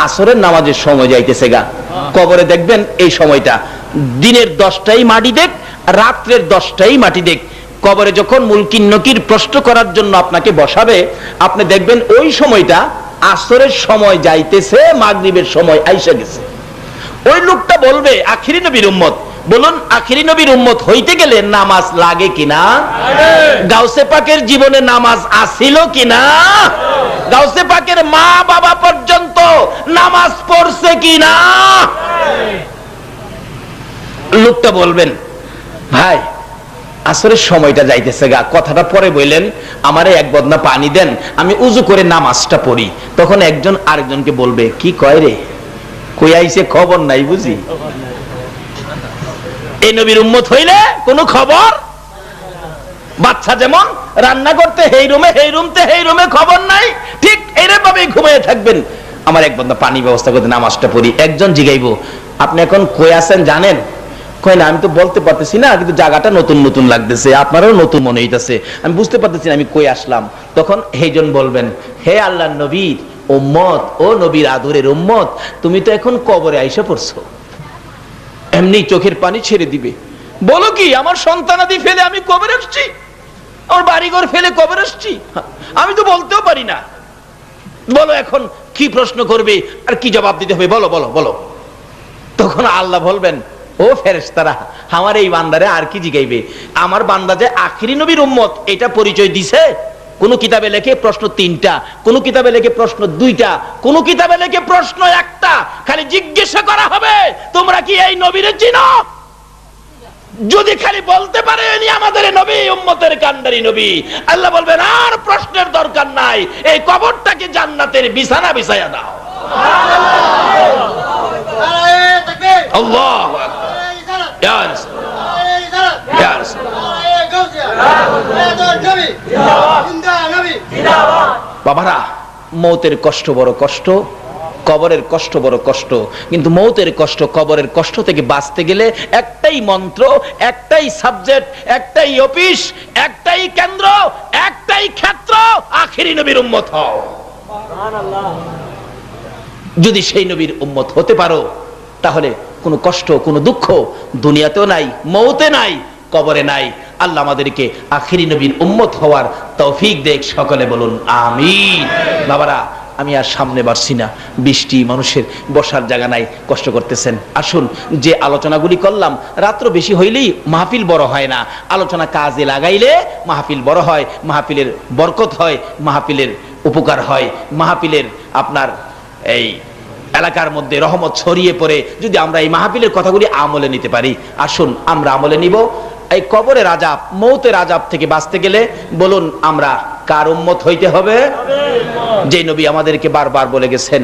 Speaker 1: আসরের নামাজের সময় যাইতেছে গা, কবরে দেখবেন এই সময়টা দিনের 10টাই মাটি দেখ, রাত্রের 10টাই মাটি দেখ। কবরে যখন মুলকিন নকির প্রশ্ন করার জন্য আপনাকে বসাবে, আপনি দেখবেন ওই সময়টা আসরের সময় যাইতেছে, মাগরিবের সময় আইসা গেছে। ওই লোকটা বলবে, আখিরি নবীর উম্মত, বলুন আখিরি নবীর উম্মত হইতে গেলে নামাজ লাগে কিনা? গাউসে পাকের জীবনে নামাজ আসিল কিনা? গাউসে পাকের মা বাবা পর্যন্ত নামাজ পড়ছে কিনা? লোকটা বলবেন, ভাই আসরের সময়টা যাইতেছে গা, কথাটা পরে বললেন, আমারে এক বদনা পানি দেন, আমি উজু করে নামাজটা পড়ি। তখন একজন আরেকজনকে বলবে, কি কয় রে, কই আইছে খবর নাই বুঝি। এই নবীর উম্মত হইলে কোনো খবর। বাচ্চা যেমন রান্না করতে হেই রুমে, হেই রুমতে হেই রুমে খবর নাই, ঠিক এইভাবে ঘুমিয়ে থাকবেন। আমার এক বদনা পানি ব্যবস্থা করতে, নামাজটা পড়ি। একজন জিগাইবো, আপনি এখন কই আছেন জানেন? কই না, আমি তো বলতে পারতেছি না, কিন্তু জায়গাটা নতুন নতুন লাগতেছে, আপনারও নতুন মনে হইতেছে, আমি বুঝতে পারতেছি না আমি কই আসলাম। তখন সেইজন বলবেন, হে আল্লাহর নবীর উম্মত, ও নবীর আদরের উম্মত, তুমি তো এখন কবরে আইসা পড়ছো। এমনি চোখের পানি ছেড়ে দিবে। বলো কি, আমার সন্তানাদি ফেলে আমি কবরে আসছি, আমার বাড়িঘর ফেলে কবরে আসছি? আমি তো বলতেও পারি না। বলো এখন কি প্রশ্ন করবে আর কি জবাব দিতে হবে, বলো বলো বলো। তখন আল্লাহ বলবেন, ও ফেরেশতারা, আমার এই বান্দারে আর কি জিগাইবে? আমার বান্দা যে আখিরি নবীর উম্মত এটা পরিচয় দিছে। কোন কিতাবে লেখে প্রশ্ন 3টা, কোন কিতাবে লেখে প্রশ্ন 2টা, কোন কিতাবে লেখে প্রশ্ন 1টা। খালি জিজ্ঞাসা করা হবে, তোমরা কি এই নবীরে চিনো? যদি খালি বলতে পারে ইনি আমাদের নবী, উম্মতের কান্ডারি নবী, আল্লাহ বলবেন আর প্রশ্নের দরকার নাই, এই কবরটাকে জান্নাতের বিছানা বিছায়া দাও। আল্লাহু আকবার। বাবারা, মৌতের কষ্ট বড় কষ্ট, কবরের কষ্ট বড় কষ্ট, কিন্তু মৌতের কষ্ট, কবরের কষ্ট থেকে বাঁচতে গেলে একটাই মন্ত্র, একটাই সাবজেক্ট, একটাই অফিস, একটাই কেন্দ্র, একটাই ক্ষেত্র, আখিরি নবীর উম্মত হও। যদি সেই নবীর উম্মত হতে পারো, তাহলে কোনো কষ্ট, কোনো দুঃখ দুনিয়াতেও নাই, মৌতে নাই, কবরে নাই। আল্লাহ আমাদেরকে আখিরি নবীর উম্মত হওয়ার তৌফিক দেখ, সকলে বলুন আমিন। বাবারা, আমি আর সামনে বাড়ছি না, বৃষ্টি, মানুষের বসার জায়গা নাই, কষ্ট করতেছেন। আসুন, যে আলোচনাগুলি করলাম, রাত্র বেশি হইলেই মাহফিল বড় হয় না, আলোচনা কাজে লাগাইলে মাহফিল বড় হয়, মাহফিলের বরকত হয়, মাহফিলের উপকার হয়, মাহফিলের আপনার এই এলাকার মধ্যে রহমত ছড়িয়ে পড়ে। যদি আমরা এই মাহফিলের কথাগুলি আমলে নিতে পারি, আসুন আমরা আমলে নিব। এই কবরের আযাব, মৌতের আযাব থেকে বাঁচতে গেলে বলুন আমরা কার উম্মত হইতে হবে? যে নবী আমাদেরকে বারবার বলে গেছেন,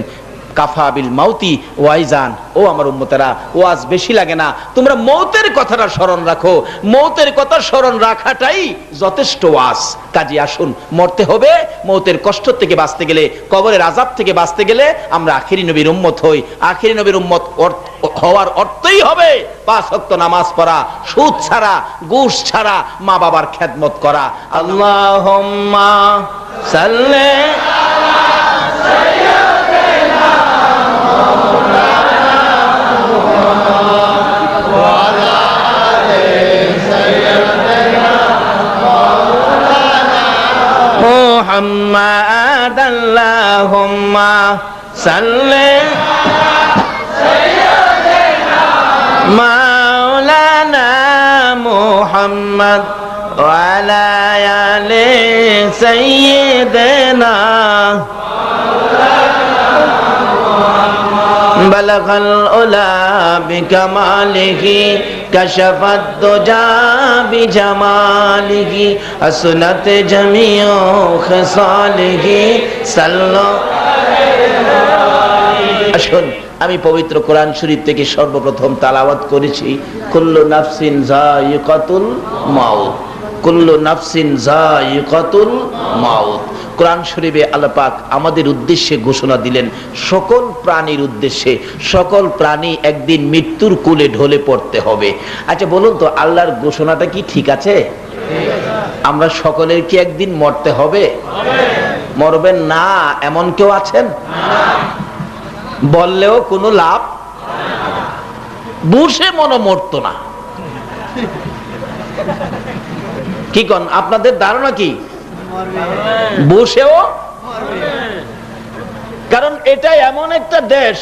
Speaker 1: কাফা বিল মাউতি ওয়াইজান, ও আমার উম্মতেরা, ওয়াজ বেশি লাগে না, তোমরা মৌতের কথাটা স্মরণ রাখো। মৌতের কথা স্মরণ রাখাটাই যথেষ্ট ওয়াজ। কাজী আসুন, মরতে হবে, মৌতের কষ্ট থেকে বাঁচতে গেলে, কবরের আযাব থেকে বাঁচতে গেলে আমরা আখিরি নবীর উম্মত হই। আখিরি নবীর উম্মত হওয়ার অর্থই হবে 5 ওয়াক্ত নামাজ পড়া, সুদ ছাড়া, ঘুষ ছাড়া, মা বাবার খেদমত করা। আল্লাহুম্মা সাল্লি আলা সাইয়্যিদিনা মুহাম্মাদ, আল্লাহুম্মা সাল্লি মাওলানা মুহাম্মদ ওয়া আলা আলি সাইয়্যিদিনা বালাগাল উলা বিকামালিহি কাশাফাদ দুজা বিজামালিহি আসনাত জামিউ খিসালিহি সাল্লাল্লাহু আলাইহি। আসুন আমি পবিত্র কোরআন শরীফ থেকে সর্বপ্রথম তেলাওয়াত করেছি, কুল্লু নাফসিন যায়িকাতুল মাউত, কুল্লু নাফসিন যায়িকাতুল মাউত। কোরআন শরীফে আল্লাহ পাক আমাদের উদ্দেশ্যে ঘোষণা দিলেন, সকল প্রাণীর উদ্দেশ্যে, সকল প্রাণী একদিন মৃত্যুর কোলে ঢলে পড়তে হবে। আচ্ছা বলুন তো, আল্লাহর ঘোষণাটা কি ঠিক আছে? আমরা সকলের কি একদিন মরতে হবে? মরবেন না এমন কেউ আছেন? বললেও কোনো লাভ, বুঝে মনে মরতো না। কি কোন আপনাদের ধারণা কি? বসেও, কারণ এটা এমন একটা দেশ,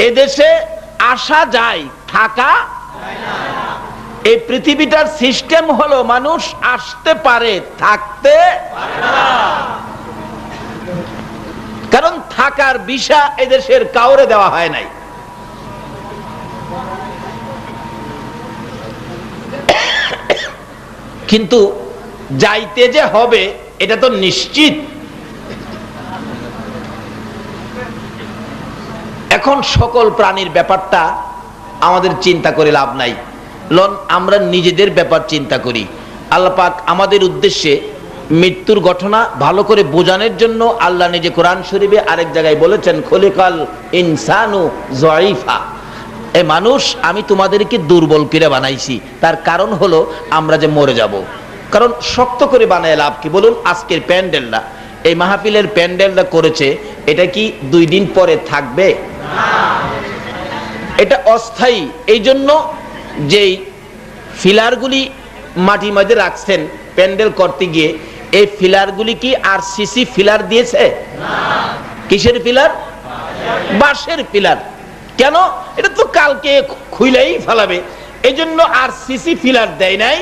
Speaker 1: এদেশে আসা যায়, থাকা। এই পৃথিবীটার সিস্টেম হলো মানুষ আসতে পারে, থাকতে পারে না। কারণ থাকার ভিসা এদেশের কাউরে দেওয়া হয় নাই। কিন্তু যাইতে যে হবে এটা তো নিশ্চিত। এখন সকল প্রাণীর ব্যাপারটা আমাদের চিন্তা করে লাভ নাই, লন আমরা নিজেদের ব্যাপার চিন্তা করি। আল্লাহ পাক আমাদের উদ্দেশ্যে মৃত্যুর ঘটনা ভালো করে বোঝানোর জন্য আল্লাহ নিজে কোরআন শরীফে আরেক জায়গায় বলেছেন, খলিকাল ইনসানু যায়িফা, এ মানুষ আমি তোমাদেরকে দুর্বল করে বানাইছি। তার কারণ হলো আমরা যে মরে যাব। কারণ শক্ত করে বানায় লাভ কি বলুন? আজকের প্যান্ডেলটা, এই মাহফিলের প্যান্ডেলটা করেছে, এটা কি 2 দিন পরে থাকবে? এটা অস্থায়ী। এই জন্য যেই ফিলারগুলি মাটির মধ্যে রাখছেন প্যান্ডেল করতে গিয়ে, এই ফিলারগুলি কি আরসিসি ফিলার দিয়েছে? কিসের ফিলার? বাঁশের ফিলার। কেন? এটা তো কালকে খুইলেই ফেলাবে, এই জন্য আরসিসি ফিলার দেয় নাই,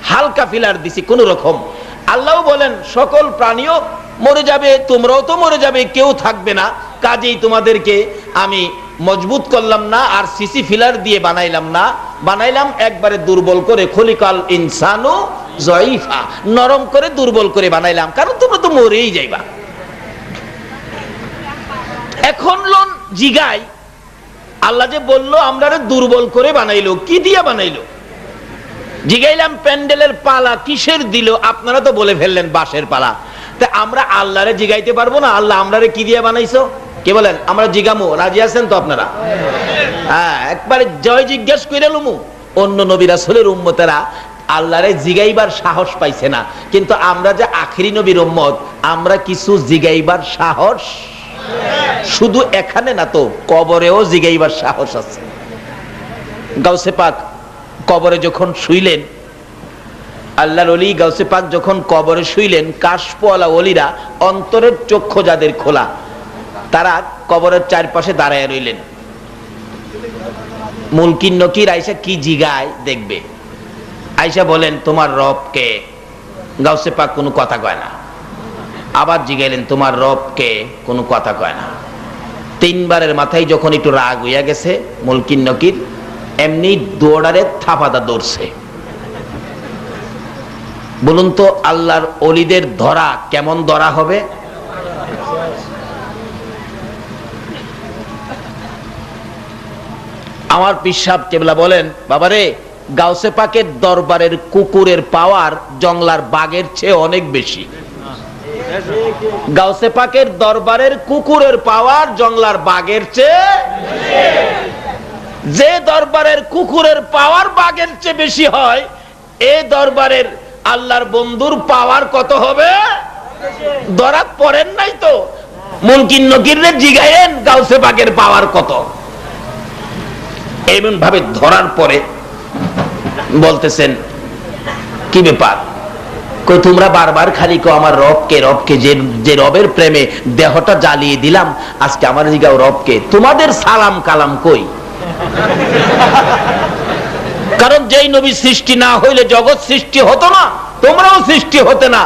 Speaker 1: হালকা ফিলার দিছি কোন রকম। আল্লাহ বলেন সকল প্রাণীও মরে যাবে, তোমরাও তো মরে যাবে, কেউ থাকবে না। কাজেই তোমাদেরকে আমি মজবুত করলাম না, আর সিসি ফিলার দিয়ে বানাইলাম না, বানাইলাম একবারে দুর্বল করে। খলিকাল ইনসানু যায়িফা, নরম করে দুর্বল করে বানাইলাম, কারণ তোমরা তো মরেই যাইবা। এখন লোন জিগাই, আল্লাহ যে বললো আমরা দুর্বল করে বানাইলো, কি দিয়ে বানাইলো? জিগাইলাম প্যান্ডেলের পালা কিসের দিল? আপনারা তো বলে ফেললেন বাঁশের পালা। তা আমরা আল্লাহরে জিগাইতে পারবো না, আল্লাহ আমরারে কি দিয়ে বানাইছো? কে বলেন? আমরা জিগামু, রাজি আছেন তো আপনারা? হ্যাঁ, একবারে জয় জিজ্ঞেস করে লুমু। অন্য নবী রাসূলের উম্মতেরা আল্লাহরে জিগাইবার সাহস পাইছে না, কিন্তু আমরা যে আখিরি নবীর উম্মত, আমরা কিছু জিগাইবার সাহস, শুধু এখানে না তো কবরেও জিগাইবার সাহস আছে। গাউসে পাক কবরে যখন শুইলেন, আল্লাহর ওলি গাউসে পাক যখন কবরে শুইলেন, কাশফওয়ালা ওলিরা, অন্তরের চক্ষু যাদের খোলা, তারা কবরের চারপাশে দাঁড়ায় রইলেন। মুলকিন নকির আয়েশা কি জিগায় দেখবে। আয়েশা বলেন, তোমার রব কে? গাউসে পাক কোনো কথা কয় না। আবার জিগাইলেন, তোমার রব কে? কোনো কথা কয় না। 3 বারের মাথায় যখন একটু রাগ হইয়া গেছে মুলকিন নকির, এমনি দৌড়ারে থাপাদা দৌড়ছে। বলুন তো আল্লাহর ওলিদের ধরা কেমন ধরা হবে? আমার পীর সাহেব কেবলা বলেন, বাবারে গাউসে পাকের দরবারের কুকুরের পাওয়ার জংলার বাঘের চেয়ে অনেক বেশি। গাউসে পাকের দরবারের কুকুরের পাওয়ার জংলার বাঘের চেয়ে, যে দরবারের কুকুরের পাওয়ার বাঘের চেয়ে বেশি হয়, এই দরবারের আল্লাহর বন্ধুর পাওয়ার কত হবে? ধরা পড়েন নাই তো? মুলকিন নকিরে জিগায়েন গাউসে পাকের পাওয়ার কত। এমন ভাবে ধরার পরে বলতেছেন, কি ব্যাপার? কই তোমরা বারবার খালি কো আমার রবকে রবকে, যে রবের প্রেমে দেহটা জ্বালিয়ে দিলাম, আজকে আমার জিগাও রবকে। তোমাদের সালাম কালাম কই? কারণ যেই নবী সৃষ্টি না হইলে জগৎ সৃষ্টি হতো না, তোমরাও সৃষ্টি হতে না।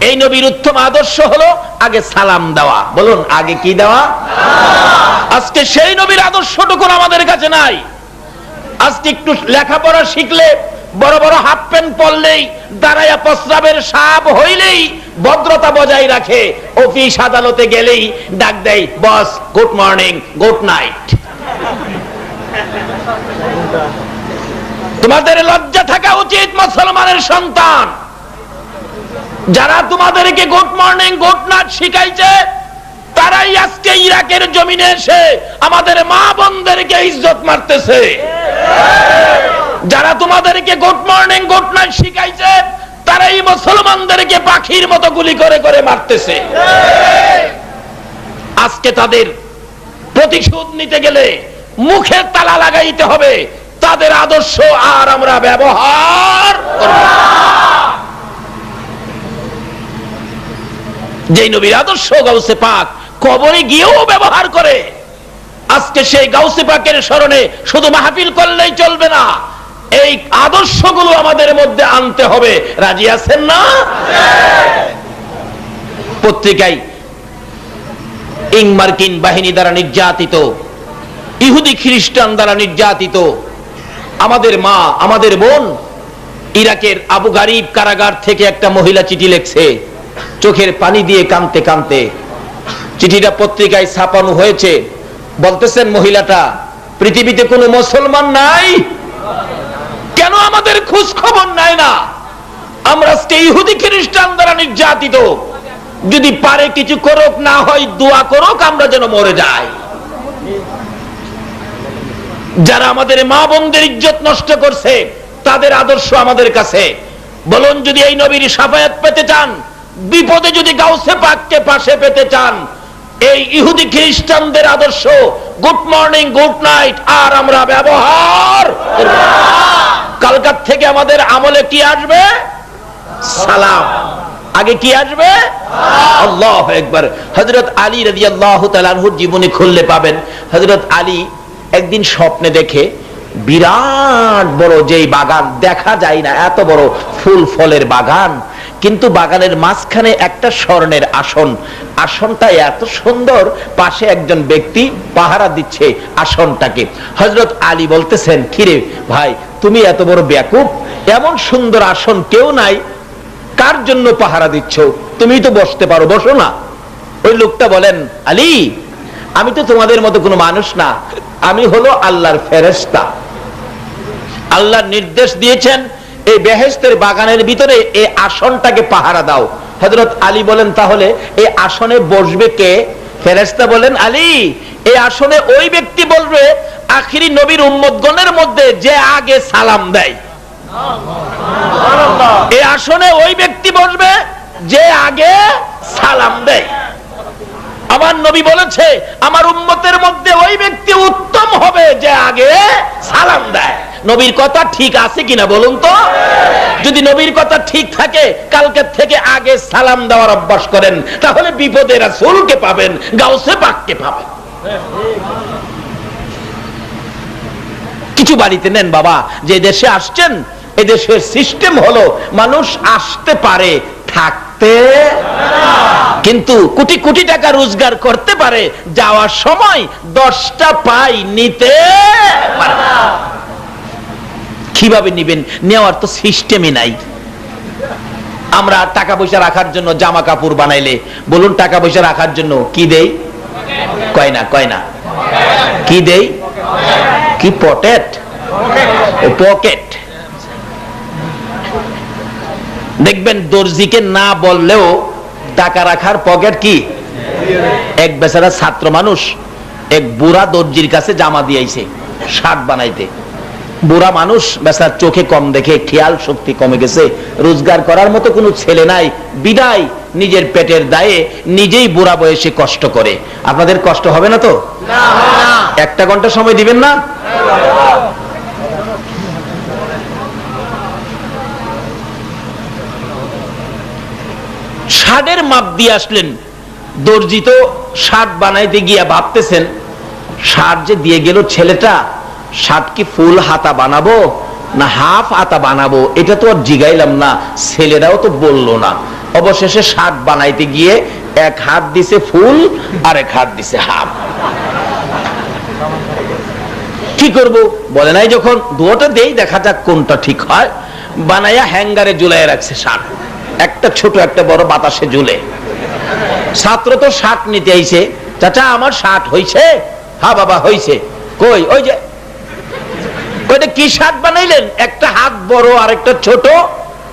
Speaker 1: এই নবীর উত্তম আদর্শ হলো আগে সালাম দেওয়া। বলুন আগে কি দেওয়া? আজকে সেই নবীর আদর্শটুকু আমাদের কাছে নাই। আজকে একটু লেখাপড়া শিখলে বড় বড় হাফ প্যান্ট পরলেই, দাঁড়াইয়া প্রস্রাবের সাপ হইলেই ভদ্রতা বজায় রাখে, অফিস আদালতে গেলেই ডাক দেয় বস, গুড মর্নিং, গুড নাইট। তোমাদের লজ্জা থাকা উচিত মুসলমানের সন্তান। যারা তোমাদেরকে গুড মর্নিং, গুড নাইট শিখাইছে, তারাই আজকে ইরাকের জমিনে এসে আমাদের মা বোনদেরকে ইজ্জত মারতেছে। যারা তোমাদেরকে গুড মর্নিং, গুড নাইট শিখাইছে, তারাই মুসলমানদেরকে পাখির মতো গুলি করে করে মারতেছে। আজকে তাদের প্রতিশোধ নিতে গেলে মুখে তালা লাগাইতে হবে। তাদের আদর্শ আর আমরা ব্যবহার করব না। যেই নবীর আদর্শ গাউসে পাক কবরে গিয়েও ব্যবহার করে, আজকে সেই গাউসে পাকের স্মরণে শুধু মাহফিল করলেই চলবে না, এই আদর্শগুলো আমাদের মধ্যে আনতে হবে। রাজি আছেন না? পত্রিকায় মার্কিন বাহিনী দ্বারা নির্যাতিত, ইহুদি খ্রিস্টান দ্বারা নির্যাতিত আমাদের মা, আমাদের বোন, ইরাকের আবু গারিব কারাগার থেকে একটা মহিলা চিঠি লিখছে, চোখের পানি দিয়ে কাঁদতে কাঁদতে। চিঠিটা পত্রিকায় ছাপানো হয়েছে। বলতেছেন মহিলাটা, পৃথিবীতে কোনো মুসলমান নাই, কেন আমাদের খোঁজ খবর নাই না? আমরা আজকে ইহুদি খ্রিস্টান দ্বারা নির্যাতিত। যদি পারে কিছু করুক, না হয় দোয়া করুক, আমরা যেন মরে যাই। যারা আমাদের মা বোনদের ইজ্জত নষ্ট করছে, তাদের আদর্শ আমাদের কাছে। বলুন, যদি এই নবীর শাফায়াত পেতে চান, বিপদে যদি গাউসে পাককে পাশে পেতে চান, এই ইহুদি খ্রিস্টানদের আদর্শ গুড মর্নিং, গুড নাইট আর আমরা ব্যবহার করব। কালকার থেকে আমাদের আমলে কি আসবে? সালাম। আগে কি আসবে? আল্লাহু আকবার। হযরত আলী রাদিয়াল্লাহু তাআলা আনহুর জীবনী খুললে পাবেন, হযরত আলী একদিন স্বপ্নে দেখে বিরাট বড় যেই বাগান, দেখা যায় না এত বড় ফুল ফলের বাগান, কিন্তু বাগানের মাঝখানে একটা স্বর্ণের আসন। আসনটা এত সুন্দর, পাশে একজন ব্যক্তি পাহারা দিচ্ছে আসনটাকে। হযরত আলী বলতেছেন, কিরে ভাই, তুমি এত বড় বেয়াকুব, এমন সুন্দর আসন কেউ নাই, কার জন্য পাহারা দিচ্ছ? তুমি তো বসতে পারো, বসো না। ওই লোকটা বলেন, আলী, আমি তো তোমাদের মতো কোনো মানুষ না, আমি হলো আল্লাহর ফেরেশতা। আল্লাহ নির্দেশ দিয়েছেন এই বেহেশতের বাগানের ভিতরে এই আসনটাকে পাহারা দাও। হযরত আলী বলেন, তাহলে এই আসনে বসবে কে? ফেরেশতা বলেন, আলী, এই আসনে ওই ব্যক্তি বলবে আখিরি নবীর উম্মতগণের মধ্যে যে আগে সালাম দেয়। এই আসনে ওই ব্যক্তি বসবে যে আগে সালাম দেয়। আমার নবী বলেছে, আমার উম্মতের মধ্যে ওই ব্যক্তি উত্তম হবে যে আগে সালাম দেয়। নবীর কথা ঠিক আছে কিনা বলুন তো? যদি নবীর কথা ঠিক থাকে, কালকে থেকে আগে সালাম দেওয়ার অভ্যাস করেন, তাহলে বিপদে রাসূলকে পাবেন, গাউসে পাককে পাবেন। কিছু বাড়িতে নেন বাবা, যে দেশে আসছেন, এই দেশের সিস্টেম হলো মানুষ আসতে পারে, থাকতে, কিন্তু কোটি কোটি টাকা রোজগার করতে পারে, যাওয়ার সময় 10টা পাই নিতে পারে না। কিভাবে নিবেন? নেওয়ার তো সিস্টেমই নাই। আমরা টাকা পয়সা রাখার জন্য জামা কাপড় বানাইলে, বলুন টাকা পয়সা রাখার জন্য কি দেই? কয়না, কয়না কি দেই? কি পকেট? পকেট। দেখবেন দর্জিকে না বললেও টাকা রাখার পকেট কি? এক বেচারা ছাত্র মানুষ এক বুড়া দর্জির কাছে জামা দিয়েছে শার্ট বানাইতে। বুড়া মানুষ, বেচার চোখে কম দেখে, খেয়াল শক্তি কমে গেছে, রোজগার করার মতো কোনো ছেলে নাই, বিদায় নিজের পেটের দায়ে নিজেই বুড়া বয়সে কষ্ট করে। আপনাদের কষ্ট হবে না তো? একটা ঘন্টা সময় দিবেন না? শার্টের মাপ দিয়ে আসলেন, দর্জি তো শার্ট বানাইতে গিয়া ভাবতেছেন, শার্ট যে দিয়ে গেল ছেলেটা, শার্ট কি ফুল হাতা বানাবো না হাফ হাতা বানাবো, এটা তো আর জিগাইলাম না, ছেলেরাও তো বললো না। অবশেষে শার্ট বানাইতে গিয়ে এক হাত দিছে ফুল আর এক হাত দিছে হাফ। কি করব বলে নাই, যখন দুটো দেই দেখা যাক কোনটা ঠিক হয়। বানাইয়া হ্যাঙ্গারে ঝুলাই রাখছে শার্ট, একটা ছোট একটা বড় বাতাসে ঝুলে। ছাত্র তো শার্ট নিতে আইছে, চাচা আমার শার্ট হইছে? হ্যাঁ বাবা হইছে। কই? ওই যে। কইটা কি শার্ট বানাইলেন? একটা হাত বড় আর একটা ছোট।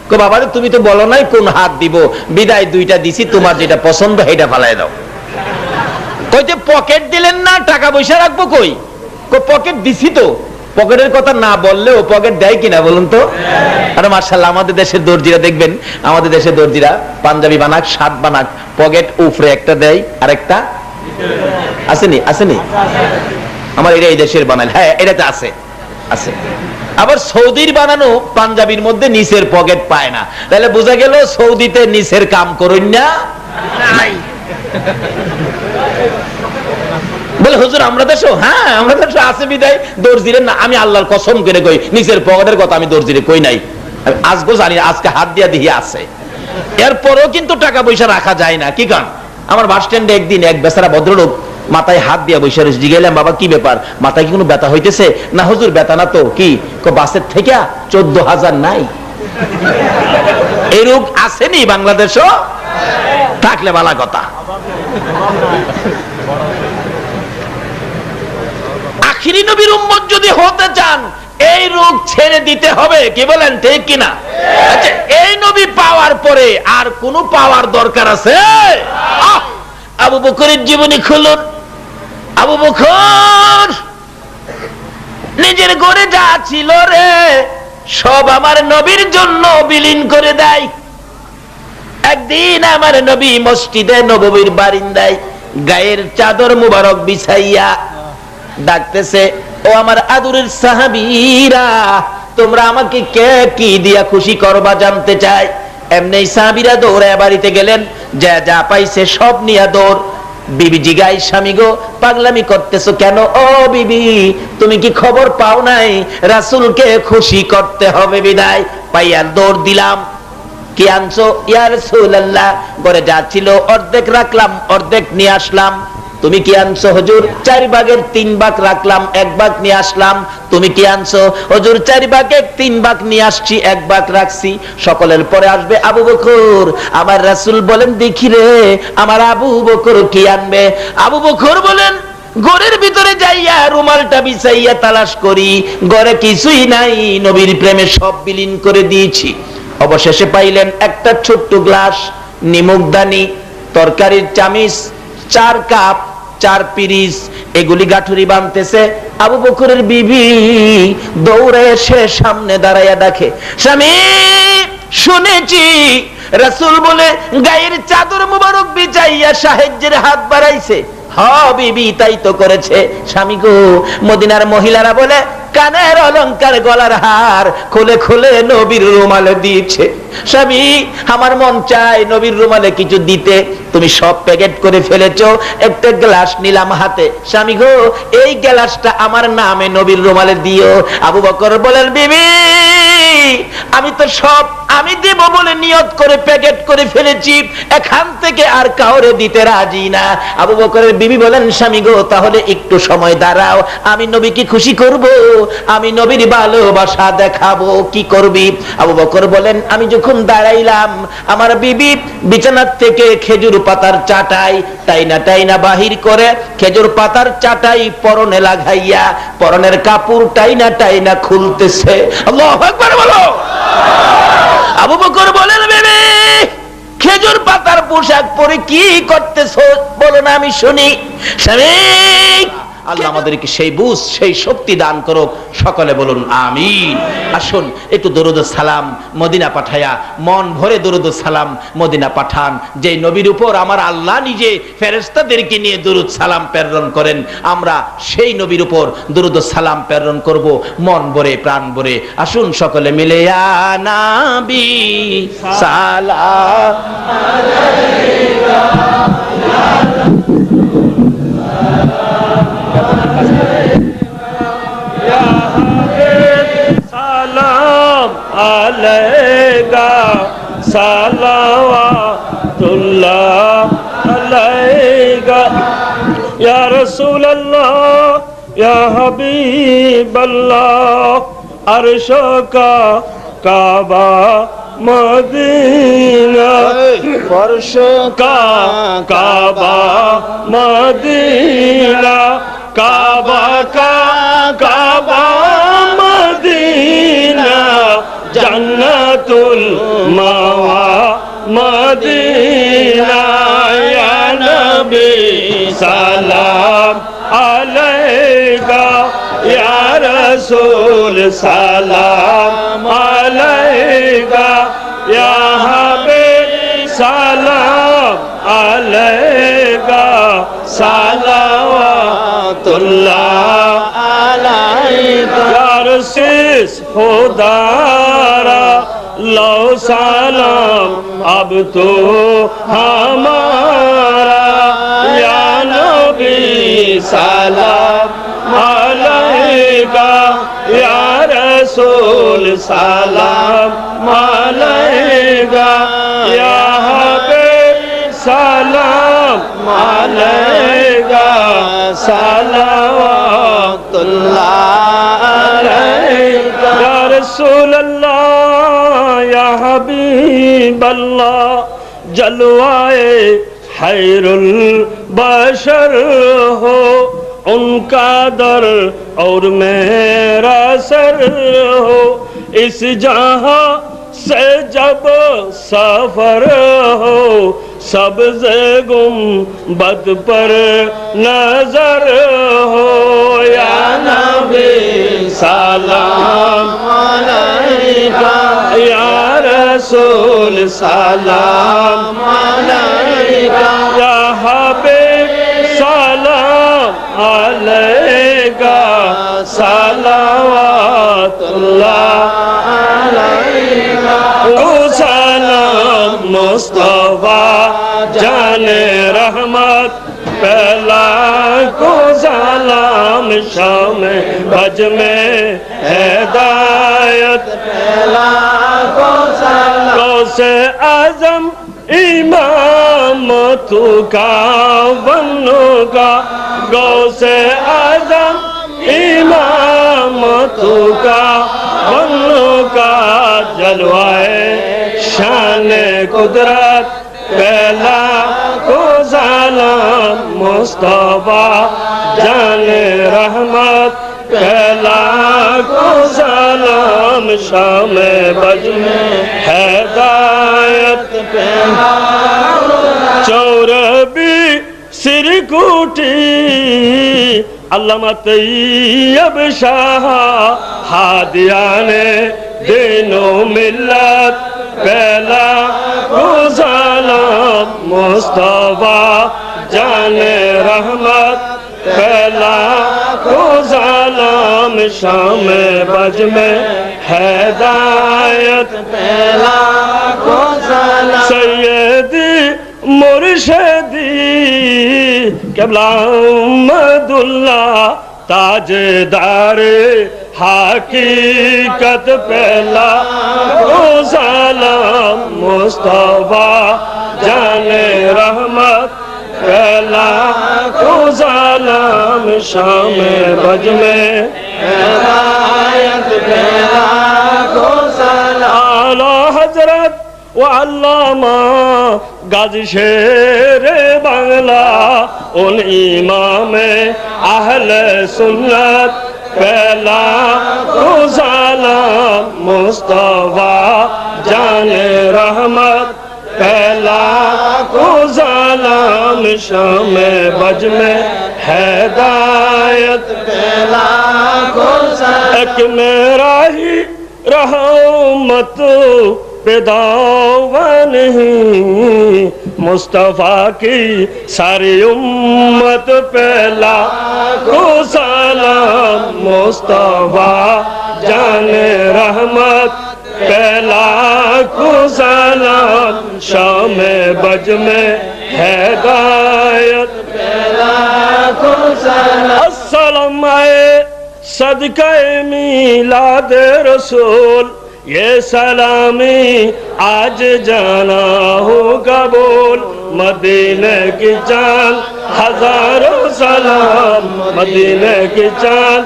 Speaker 1: কই বাবা রে তুমি তো বলো নাই কোন হাত দিব, বিদায় দুইটা দিছি, তোমার যেটা পছন্দ সেটা ফালাই দাও। কইতে পকেট দিলেন না, টাকা পয়সা রাখবো কই? কই পকেট দিছি তো। পকেটের কথা না বললেও পকেট দেয় কিনা বলুন তো? আরে মাশাআল্লাহ, আমাদের দেশের দর্জিরা দেখবেন, আমাদের দেশের দর্জিরা পাঞ্জাবি বানাক, শার্ট বানাক, পকেট উপরে একটা দেয় আর একটা আসেনি, আসেনি। আমার এটা এই দেশের বানাল, হ্যাঁ এটাতে আছে, আছে। আবার সৌদির বানানো পাঞ্জাবির মধ্যে নিচের পকেট পায় না, তাহলে বোঝা গেল সৌদিতে নিচের কাম করুন না নাই। বলে হুজুর আমরা দেশও, হ্যাঁ আমরা দেশও আছে বিদায় দর্জিরে না। আমি আল্লাহর কসম করে কই নিচের পকেটের কথা আমি দর্জিরে কই নাই, আমি আজকে জানি, আজকে হাত দিয়া দিয়ে আছে। এরপরেও কিন্তু টাকা পয়সা রাখা যায় না। কি কারণ? আমার বাস স্ট্যান্ডে একদিন এক বেচারা ভদ্রলোক মাথায় হাত দিয়া বসে রয়েছে। জিজ্ঞাসলাম বাবা কি ব্যাপার, মাথায় কি কোনো ব্যথা হইতেছে? না হুজুর ব্যথা না তো। কি বাসের থেকে 14,000 নাই? এই রোগ আসেনি বাংলাদেশও? থাকলে ভালো কথা। আখিরি নবীর উম্মত যদি হতে চান এই রোগ ছেড়ে দিতে হবে। কি বলেন ঠিক কিনা? আচ্ছা, এই নবী পাওয়ার পরে আর কোন পাওয়ার দরকার আছে? আবু বকরের জীবনী খুলুন। আবু বকর নিজের ঘরে যা ছিল রে সব আমার নবীর জন্য বিলীন করে দেয়। একদিন আমার নবী মসজিদে নববীর বারিন্দায় গায়ের চাদর মুবারক বিছাইয়া ডাকতেছে, ও আমার আদরের সাহাবীরা, তোমরা আমাকে কে কি দিয়া খুশি করবা জানতে চাই। এমনি সাহাবীরা দৌড়ায় বাড়িতে গেলেন, যা যা পাইছে সব নিয়ে দৌড়। বিবি জিগাই, স্বামী গো পাগলামি করতেছো কেন? ও বিবি তুমি কি খবর পাও নাই রাসূলকে খুশি করতে হবে বিদায়? পাইয়া দৌড় দিলাম। কি আনছো? ইয়া রাসূলুল্লাহ, ঘরে যা ছিল অর্ধেক রাখলাম, অর্ধেক নিয়ে আসলাম। তুমি কি আনছো? হুজুর 4 ভাগের 3 ভাগ রাখলাম, 1 ভাগ নিয়ে আসলাম। তুমি কি আনছো? হুজুর 4 ভাগের 3 ভাগ নিয়ে আসছি, 1 ভাগ রাখছি। সকলের পরে আসবে আবু বকর। আমার রাসূল বলেন দেখি রে আমার আবু বকর কি আনবে। আবু বকর বলেন ঘরের ভিতরে যাইয়া রুমালটা বিছাইয়া তালাশ করি, ঘরে কিছুই নাই, নবীর প্রেমে সব বিলীন করে দিয়েছি। অবশেষে পাইলেন একটা ছোট্ট গ্লাস, নিমকদানি, তরকারির চামিচ, 4 কাপ, 4 পিরিচ, এগুলি গাঠুরি বানতেছে। আবু বকরের বিবি দৌড়ে এসে সামনে দাঁড়াইয়া ডাকে, স্বামী শুনেছি রাসূল বলে গায়ের চাদর মুবারক বিছাইয়া সাহায্যের হাত বাড়াইছে। হ্যাঁ বিবি তাই তো করেছে। স্বামী গো মদিনার মহিলারা বলে কানের অলংকার, গলার হার খুলে খুলে নবীর রুমালে দিয়েছে। স্বামী আমার মন চায় নবীর রুমালে কিছু দিতে, তুমি সব প্যাকেট করে ফেলেছো। একটা গ্লাস নিলাম হাতে, স্বামী গো এই গ্লাসটা আমার নামে নবীর রুমালে দিও। আবু বকর বলেন বিবি আমি তো সব আমি দেব বলে নিয়ত করে প্যাকেট করে ফেলেছি, এখান থেকে আর কাউরে দিতে রাজি না। আবু বকরের বিবি বলেন স্বামী গো তাহলে একটু সময় দাঁড়াও, আমি নবীকে খুশি করব, আমি নবীর ভালোবাসা দেখাবো। কি করবি? আবু বকর বলেন আমি যখন দাঁড়াইলাম আমার বিবি বিছানার থেকে খেজুর পাতার চাটাই টাইনা টাইনা বাহির করে খেজুর পাতার চাটাই পরনে লাগাইয়া পরনের কাপড় টাইনা টাইনা খুলতেছে। আল্লাহু আকবার বলো। আবু বকর বলেন বিবি খেজুর পাতার পোশাক পরে কি করতেছো বলো না আমি শুনি। স্বামী আল্লাহ আমাদেরকে সেই বুঝ সেই শক্তি দান করুক, সকলে বলুন আমিন। আসুন একটু দরুদ সালাম মদিনা পাঠায়া মন ভরে দরুদ সালাম মদিনা পাঠান, যে নবীর উপর আমার আল্লাহ নিজে ফেরেশতাদেরকে নিয়ে দরুদ সালাম প্রেরণ করেন। আমরা সেই নবীর উপর দরুদ সালাম প্রেরণ করব মন ভরে প্রাণ ভরে। আসুন সকলে মিলে ইয়া নবী সালাম আলাইকা
Speaker 2: আলাইকা সালাওয়াতুল্লাহ আলাইকা ইয়া রাসূলুল্লাহ या हबीब अल्लाह अर्श का काबा मदीना
Speaker 3: फर्श
Speaker 2: का काबा मदीना काबा का काबा मदीना जन्नतुल मावा मदीना या नबी सलाम अलैका या रसूल सलाम अलैका या हबीब सलाम अलैका सलावतुल्लाह अलैका या रसीस खुदारा लो सलाम अब तो हमारा या नबी सलाम अलैका या रसूल सलाम अलैका या हबीब सलाम अलैका सलावतुल्लाह अलैका या रसूल अल्लाह या हबीब अल्लाह जलवाए खैरुल बशर हो उनका दर और मेरा सर हो इस जहां से जब सफर हो सबसे गुंबद पर नजर हो या नबी सलाम अलैका या रसूल सलाम अलैका या हबीब सलाम अलैका सलावतुल्लाह अलैका ओ सलाम मुस्तफा जाने रहमत पहला को सलाम शाम बज में हिदायत पहला को सलाम से आजम इमाम तू का बनो का गौ से आजम इमाम तू का बनो का जलवाए शान कुदरत पहला को सलाम मुस्तफा जाने रहमत पहला को सलाम शाम बज में हिदायत पहला चौरबी सिरकुटी अल्लामा तैयब शाह हादियाने दिनो मिल्लत पहला को सलाम मुस्तफा जाने रहमत पहला को सलाम शाम बज में हिदायत पहला को सलाम सैयदी मुर्शिदी क़िबला अहमदुल्ला ताजदार हकीकत पहला को सलाम मुस्तफा जाने रहमत पहला को सलाम शाम बज में हिदायत पहला को सलाम आला हजरत व अल्लामा गाजी शेर बांग्ला उन इमाम अहले सुन्नत पहला को सलाम मुस्तफा जाने रहमत पहला को सलाम शाम बज में हिदायत पहला को सलाम एक मेरा ही रहमत पेदावा नहीं मुस्तफा की सारी उम्मत पहला को सलाम मुस्तफा जाने रहमत पहला को सलाम शाम बज में हिदायत पहला को सलाम अस्सलाम सदका मिलाद रसूल ये सलामी आज जाना हो कबूल मदीने की चाल हजारों सलाम मदीने की चाल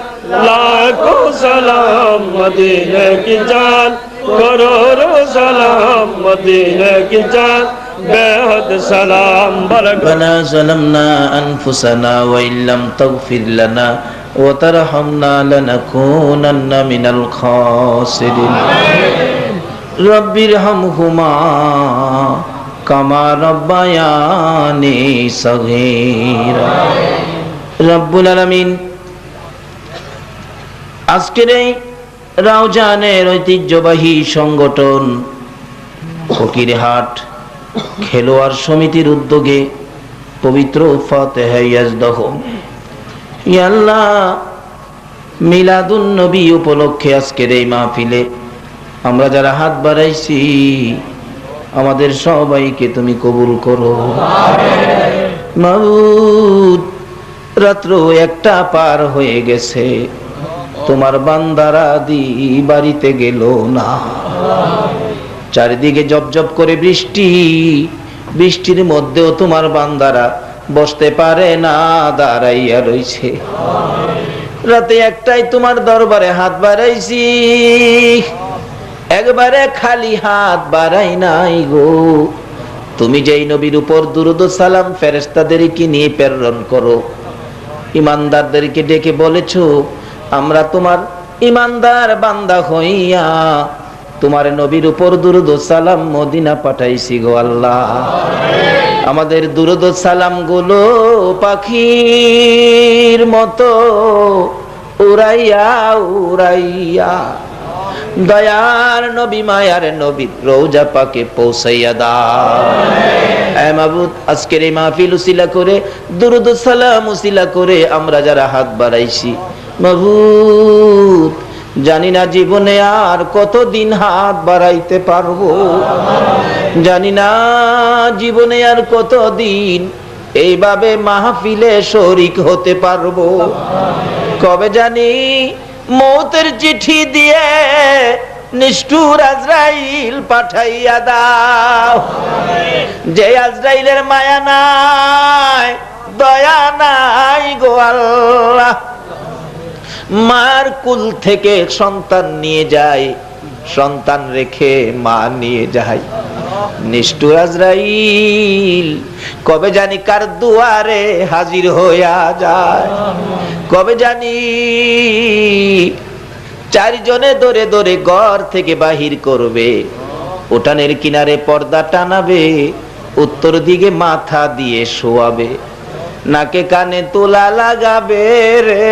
Speaker 2: लाखों सलाम मदीने की चाल करोड़ों सलाम मदीने की चाल बेहद सलाम
Speaker 1: रब्बना ज़लमना अनफुसना व इल्लम तगफिर लना व तरहमना लनकूनन्ना मिनल खासिरिन रब्बिरहमहुमा কামা রব্বায়ানি সগীরা। রব্বুল আলামিন আজকের এই রাউজানের ঐতিহ্যবাহী সংগঠন ফকিরহাট খেলোয়াড় সমিতির উদ্যোগে পবিত্র ফাতিহা ইয়াজদাহ ইয়া আল্লাহ মিলাদুন নবী উপলক্ষে আজকের এই মাহফিলে আমরা যারা হাত বাড়াইছি আমাদের সবাইকে তুমি কবুল করো মাবুদ। রাত্র 1টা পার হয়ে গেছে, তোমার বান্দারা বাড়িতে গেল না। চারিদিকে জবজব করে বৃষ্টি, বৃষ্টির মধ্যেও তোমার বান্দারা বসতে পারে না, দাঁড়াইয়া রইছে। রাতে 1টায় তোমার দরবারে হাত বাড়াইছি, একবারে খালি হাত বাড়াই নাই গো। তুমি যেই নবীর উপর দুরূদ ও সালাম ফেরেশতাদেরকে নিয়ে প্রেরণ করো, ইমানদারদেরকে ডেকে বলেছো আমরা তোমার ইমানদার বান্দা হইয়া তোমার নবীর উপর দুরূদ ও সালাম মদিনা পাঠাইছি গো আল্লাহ। আমাদের দুরূদ ও সালাম গুলো পাখির মতো উড়াইয়া উড়াইয়া দয়ার নবী মায়ার নবীর রওজা পাকে পৌঁছাইয়া দাও। এ মাবুদ, আজকের এই মাহফিল উসিলা করে দুরূদ ও সালাম উসিলা করে আমরা যারা হাত বাড়াইছি মাবুদ, জানি না জীবনে আর কতদিন হাত বাড়াইতে পারবো, জানি না জীবনে আর কতদিন এইভাবে মাহফিলে শরীক হতে পারবো। কবে জানি মৌতের চিঠি দিয়ে নিষ্ঠুর আজরাইল পাঠাইয়া দাও, যে আজরাইলের মায়া নাই দয়া নাই গো আল্লাহ। মার কুল থেকে সন্তান নিয়ে যায়, সন্তান রেখে মা নিয়ে যায়। নিষ্ঠুর আজরাইল কবে জানি কার দুয়ারে হাজির হইয়া যায়, কবে জানি 4 জনে ধরে ধরে ঘর থেকে বাহির করবে, উঠানের কিনারে পর্দা টানাবে, উত্তর দিকে মাথা দিয়ে শোয়াবে, নাকে কানে তোলা লাগাবে রে।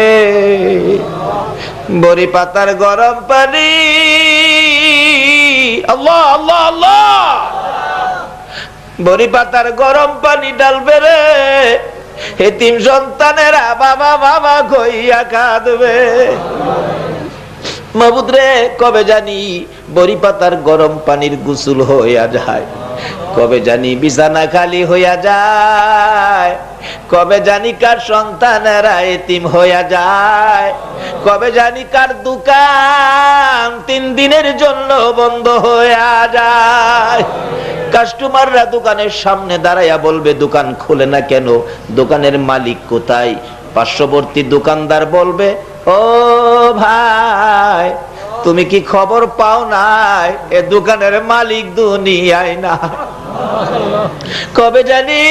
Speaker 1: বড়ি পাতার গরম পানি, আল্লাহ আল্লাহ আল্লাহ, বড়ি পাতার গরম পানি ডালবে রে। এতিম সন্তানেরা বাবা বাবা কইয়া কাঁদবে। মাবুদ রে, কবে জানি বড়ি পাতার গরম পানির গোসল হইয়া যায়, কবে জানি বিছানা খালি হইয়া যায়, কবে জানি কার সন্তানেরা এতিম হইয়া যায়, কবে জানি কার দোকান 3 দিনের জন্য বন্ধ হইয়া যায়। কাস্টমাররা দোকানের সামনে দাঁড়াইয়া বলবে দোকান খোলে না কেন, দোকানের মালিক কোথায়? পার্শ্ববর্তী দোকানদার বলবে ও ভাই, তুমি কি খবর পাও নাই এ দোকানের মালিক দুনিয়ায় না? কবে জানি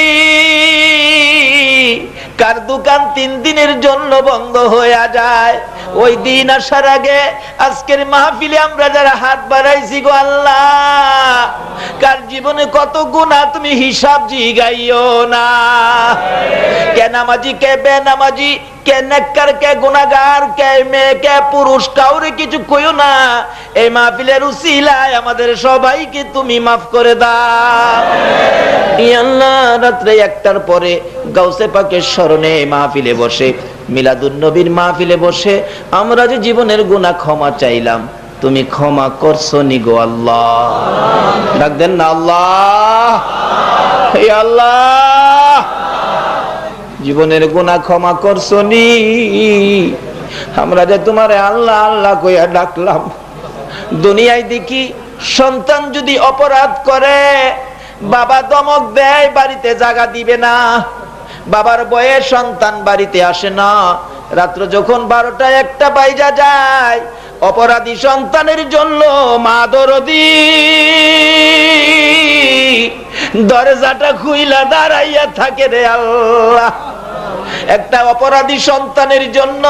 Speaker 1: কার দোকান 3 দিনের জন্য বন্ধ হয়ে যায়। ওই দিন আসার আগে আজকের মাহফিলে আমরা যারা হাত বাড়াইছি গো আল্লাহ, কার জীবনে কত গুনাহ তুমি হিসাব জিগাইও না। কে নামাজি, কে বেনামাজি, কে নেককার, কে গুনাহগার, কে মেয়ে, কে পুরুষ, কাউরে কিছু কইও না। এই মাহফিলের উসিলায় আমাদের সবাইকে তুমি মাফ করে দাও। ইয়া আল্লাহ, রাত্রে 1টার পরে গাউসে পাকের স্মরণে মাহফিলে বসে, মিলাদুন নবীর মাহফিলে বসে আমরা যে জীবনের গুনাহ ক্ষমা চাইলাম, তুমি ক্ষমা করছো নি গো আল্লাহ। ডাক দেন না আল্লাহ, হে আল্লাহ, জীবনের গুনাহ ক্ষমা করছো নি? আমরা যে তোমারে আল্লাহ আল্লাহ কইয়া ডাকলাম। দুনিয়ায় দেখি সন্তান যদি অপরাধ করে বাবা ধমক দেয়, বাড়িতে জায়গা দিবে না। বাবার বয়স সন্তান বাড়িতে আসে না। রাত্র যখন 12টা 1টা বাইজা যায়, অপরাধী সন্তানের জন্য মা দরদি দরজাটা খুইলা দাঁড়াইয়া থাকে রে আল্লাহ। একটা অপরাধী সন্তানের জন্য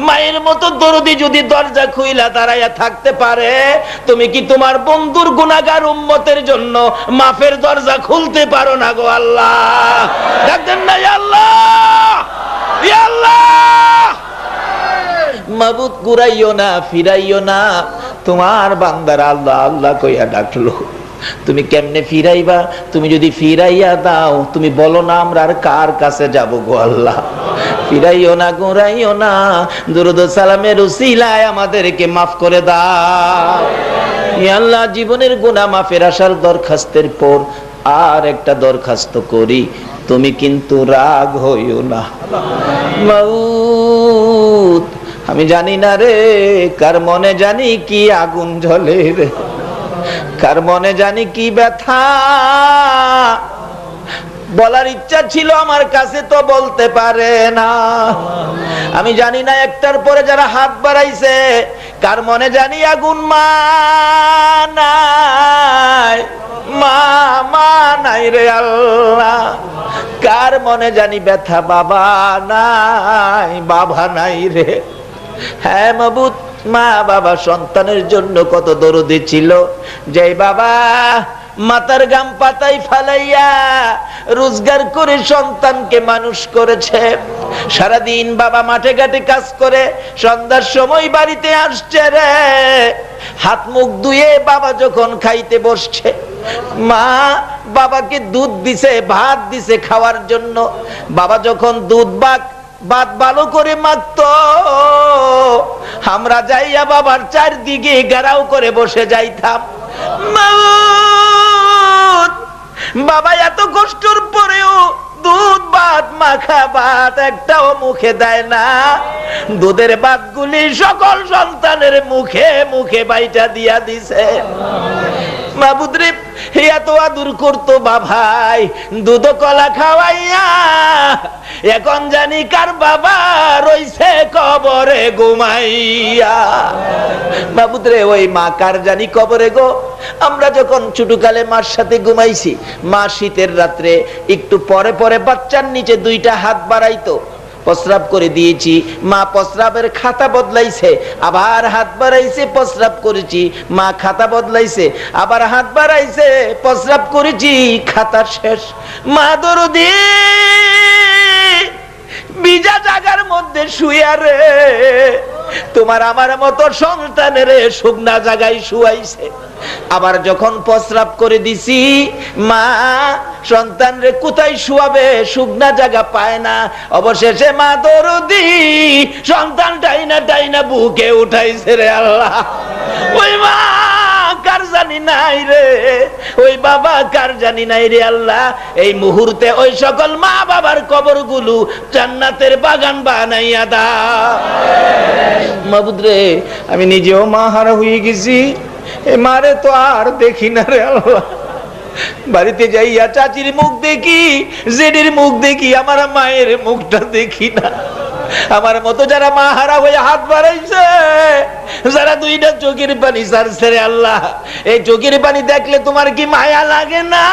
Speaker 1: মায়ের মতো দরদি যদি দরজা খুইলা দাঁড়াইয়া থাকতে পারে, তুমি কি তোমার বন্ধুর গুনাহগার উম্মতের জন্য মাফের দরজা খুলতে পারো না গো আল্লাহ? ডাকতেন না ইয়া আল্লাহ, ইয়া আল্লাহ। মাবুদ ঘুরাইও না, ফিরাইও না। তোমার বান্দার আল্লাহ আল্লাহ কইয়া ডাকলো, তুমি কেমনে ফিরাইবা? তুমি যদি ফিরাইয়া দাও, তুমি বলো না আমরা আর কার কাছে যাব গো আল্লাহ? ফিরাইও না, ঘুরাইও না। দুরূদ ও সালামের উসিলায় আমাদেরকে মাফ করে দাও ইয়া আল্লাহ। জীবনের গুনাহ মাফের আশার দরখাস্তের পর আর একটা দরখাস্ত করি, তুমি কিন্তু রাগ হইও না। মাউত, আমি জানি না রে কার মনে জানি কি আগুন জ্বলে রে, কার মনে জানি কি ব্যথা। বলার ইচ্ছা ছিল আমার কাছে, তো বলতে পারে না। আমি জানি না একটার পরে যারা হাত বাড়াইছে, কার মনে জানি আগুন মা নাই, মা নাই রে আল্লাহ। কার মনে জানি ব্যথা বাবা নাই, বাবা নাই রে। হ্যাঁ মাবুদ, মা বাবা সন্তানের জন্য কত দরদি ছিল। যে বাবা মাথার গাম পাতায় ফালাইয়া রোজগার করে সন্তানকে মানুষ করেছে, সারাদিন বাবা মাঠে ঘাটে কাজ করে সন্ধ্যার সময় বাড়িতে আসছে রে, হাত মুখ ধুয়ে বাবা যখন খাইতে বসছে, মা বাবাকে দুধ দিছে, ভাত দিছে খাওয়ার জন্য। বাবা যখন দুধ ভাত ভালো করে মাখতো, আমরা যাইয়া বাবার চারদিকে গারাও করে বসে যাইতাম। বাবা এত কষ্টর পরেও দুধ ভাত মাখা ভাত একটাও মুখে দেয় না। দুধের ভাতগুলি সকল সন্তানের মুখে মুখে বাইটা দিয়া দিছে। মাবুদ রে, এত আদর করতো বাবাই, দুধ কলা খাওয়াইয়া। এখন জানি কার বাবা রইছে কবরে ঘুমাইয়া। মাবুদ রে, ওই মা কার জানি কবরে গো। আমরা যখন ছোটকালে মার সাথে ঘুমাইছি, মা শীতের রাত্রে একটু পরে পরে বাচ্চার নিচে 2টা হাত বাড়াইতো, প্রস্রাব করে দিয়েছি। মা প্রস্রাবের খাতা বদলাইছে, আবার হাত বাড়াইছে, প্রস্রাব করেছি। মা খাতা বদলাইছে, আবার হাত বাড়াইছে, প্রস্রাব করেছি, খাতা শেষ। মা দরদি বিজা জায়গার মধ্যে শুইয়া রে তোমার আমার মতো সন্তানের শুকনা জায়গায় শুয়াইছে। আবার যখন প্রস্রাব করে দিছি, মা সন্তান রে কোথায় শুয়াবে, শুকনা জায়গা পায় না। অবশেষে মা দরদি সন্তান টাইনা বুকে উঠাইছে রে আল্লাহ। ওই মা কার জানি নাই রে, ওই বাবা কার জানি নাই রে আল্লাহ। এই মুহূর্তে ওই সকল মা বাবার কবর গুলো জান্নাতের বাগান বানাইয়া দাও মাবুদ রে। আমি নিজেও মা হারা হয়ে গেছি, এ মারে তো আর দেখি না রে আল্লাহ। বাড়িতে যাইয়া চাচির মুখ দেখি, জেডির মুখ দেখি, আমার মায়ের মুখটা দেখি না। আমার মতো যারা মা হারা হয়ে হাত বাড়াইছে, যারা 2টা চোখের পানি ছাড়ছে রে আল্লাহ, এই চোখের পানি দেখলে তোমার কি মায়া লাগে না?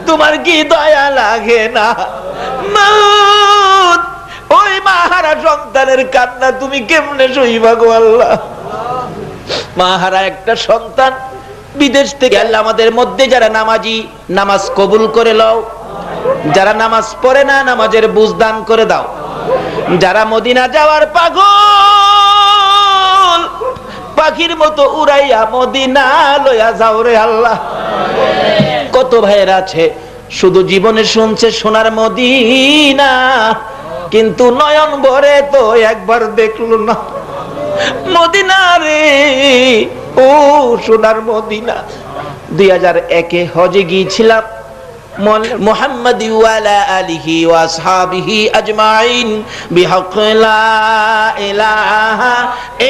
Speaker 1: তোমার কি দয়া লাগে না? ওই মা হারা সন্তানের কান্না তুমি কেমনে সইবা গো আল্লাহ? মা হারা একটা সন্তান বিদেশ থেকে আল্লাহ আমাদের মধ্যে যারা নামাজি, নামাজ কবুল করে লও। যারা নামাজ পড়ে না, নামাজের বুঝ দান করে দাও। যারা মদিনা যাওয়ার পাগল, পাখির মতো উড়াইয়া মদিনা লইয়া যাও রে আল্লাহ। কত ভাইয়েরা আছে শুধু জীবনে শুনছে সোনার মদিনা, কিন্তু নয়ন ভরে তো একবার দেখলো না মদিনা রে। ও সোনার মদিনা। 2001-এ হজে গিয়েছিলাম। মুহাম্মদ ওয়ালা আলিহি ওয়া আসহাবিহি আজমাইন বিহক লা ইলাহা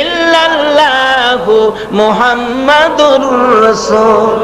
Speaker 1: ইল্লাল্লাহু মুহাম্মাদুর রাসূল।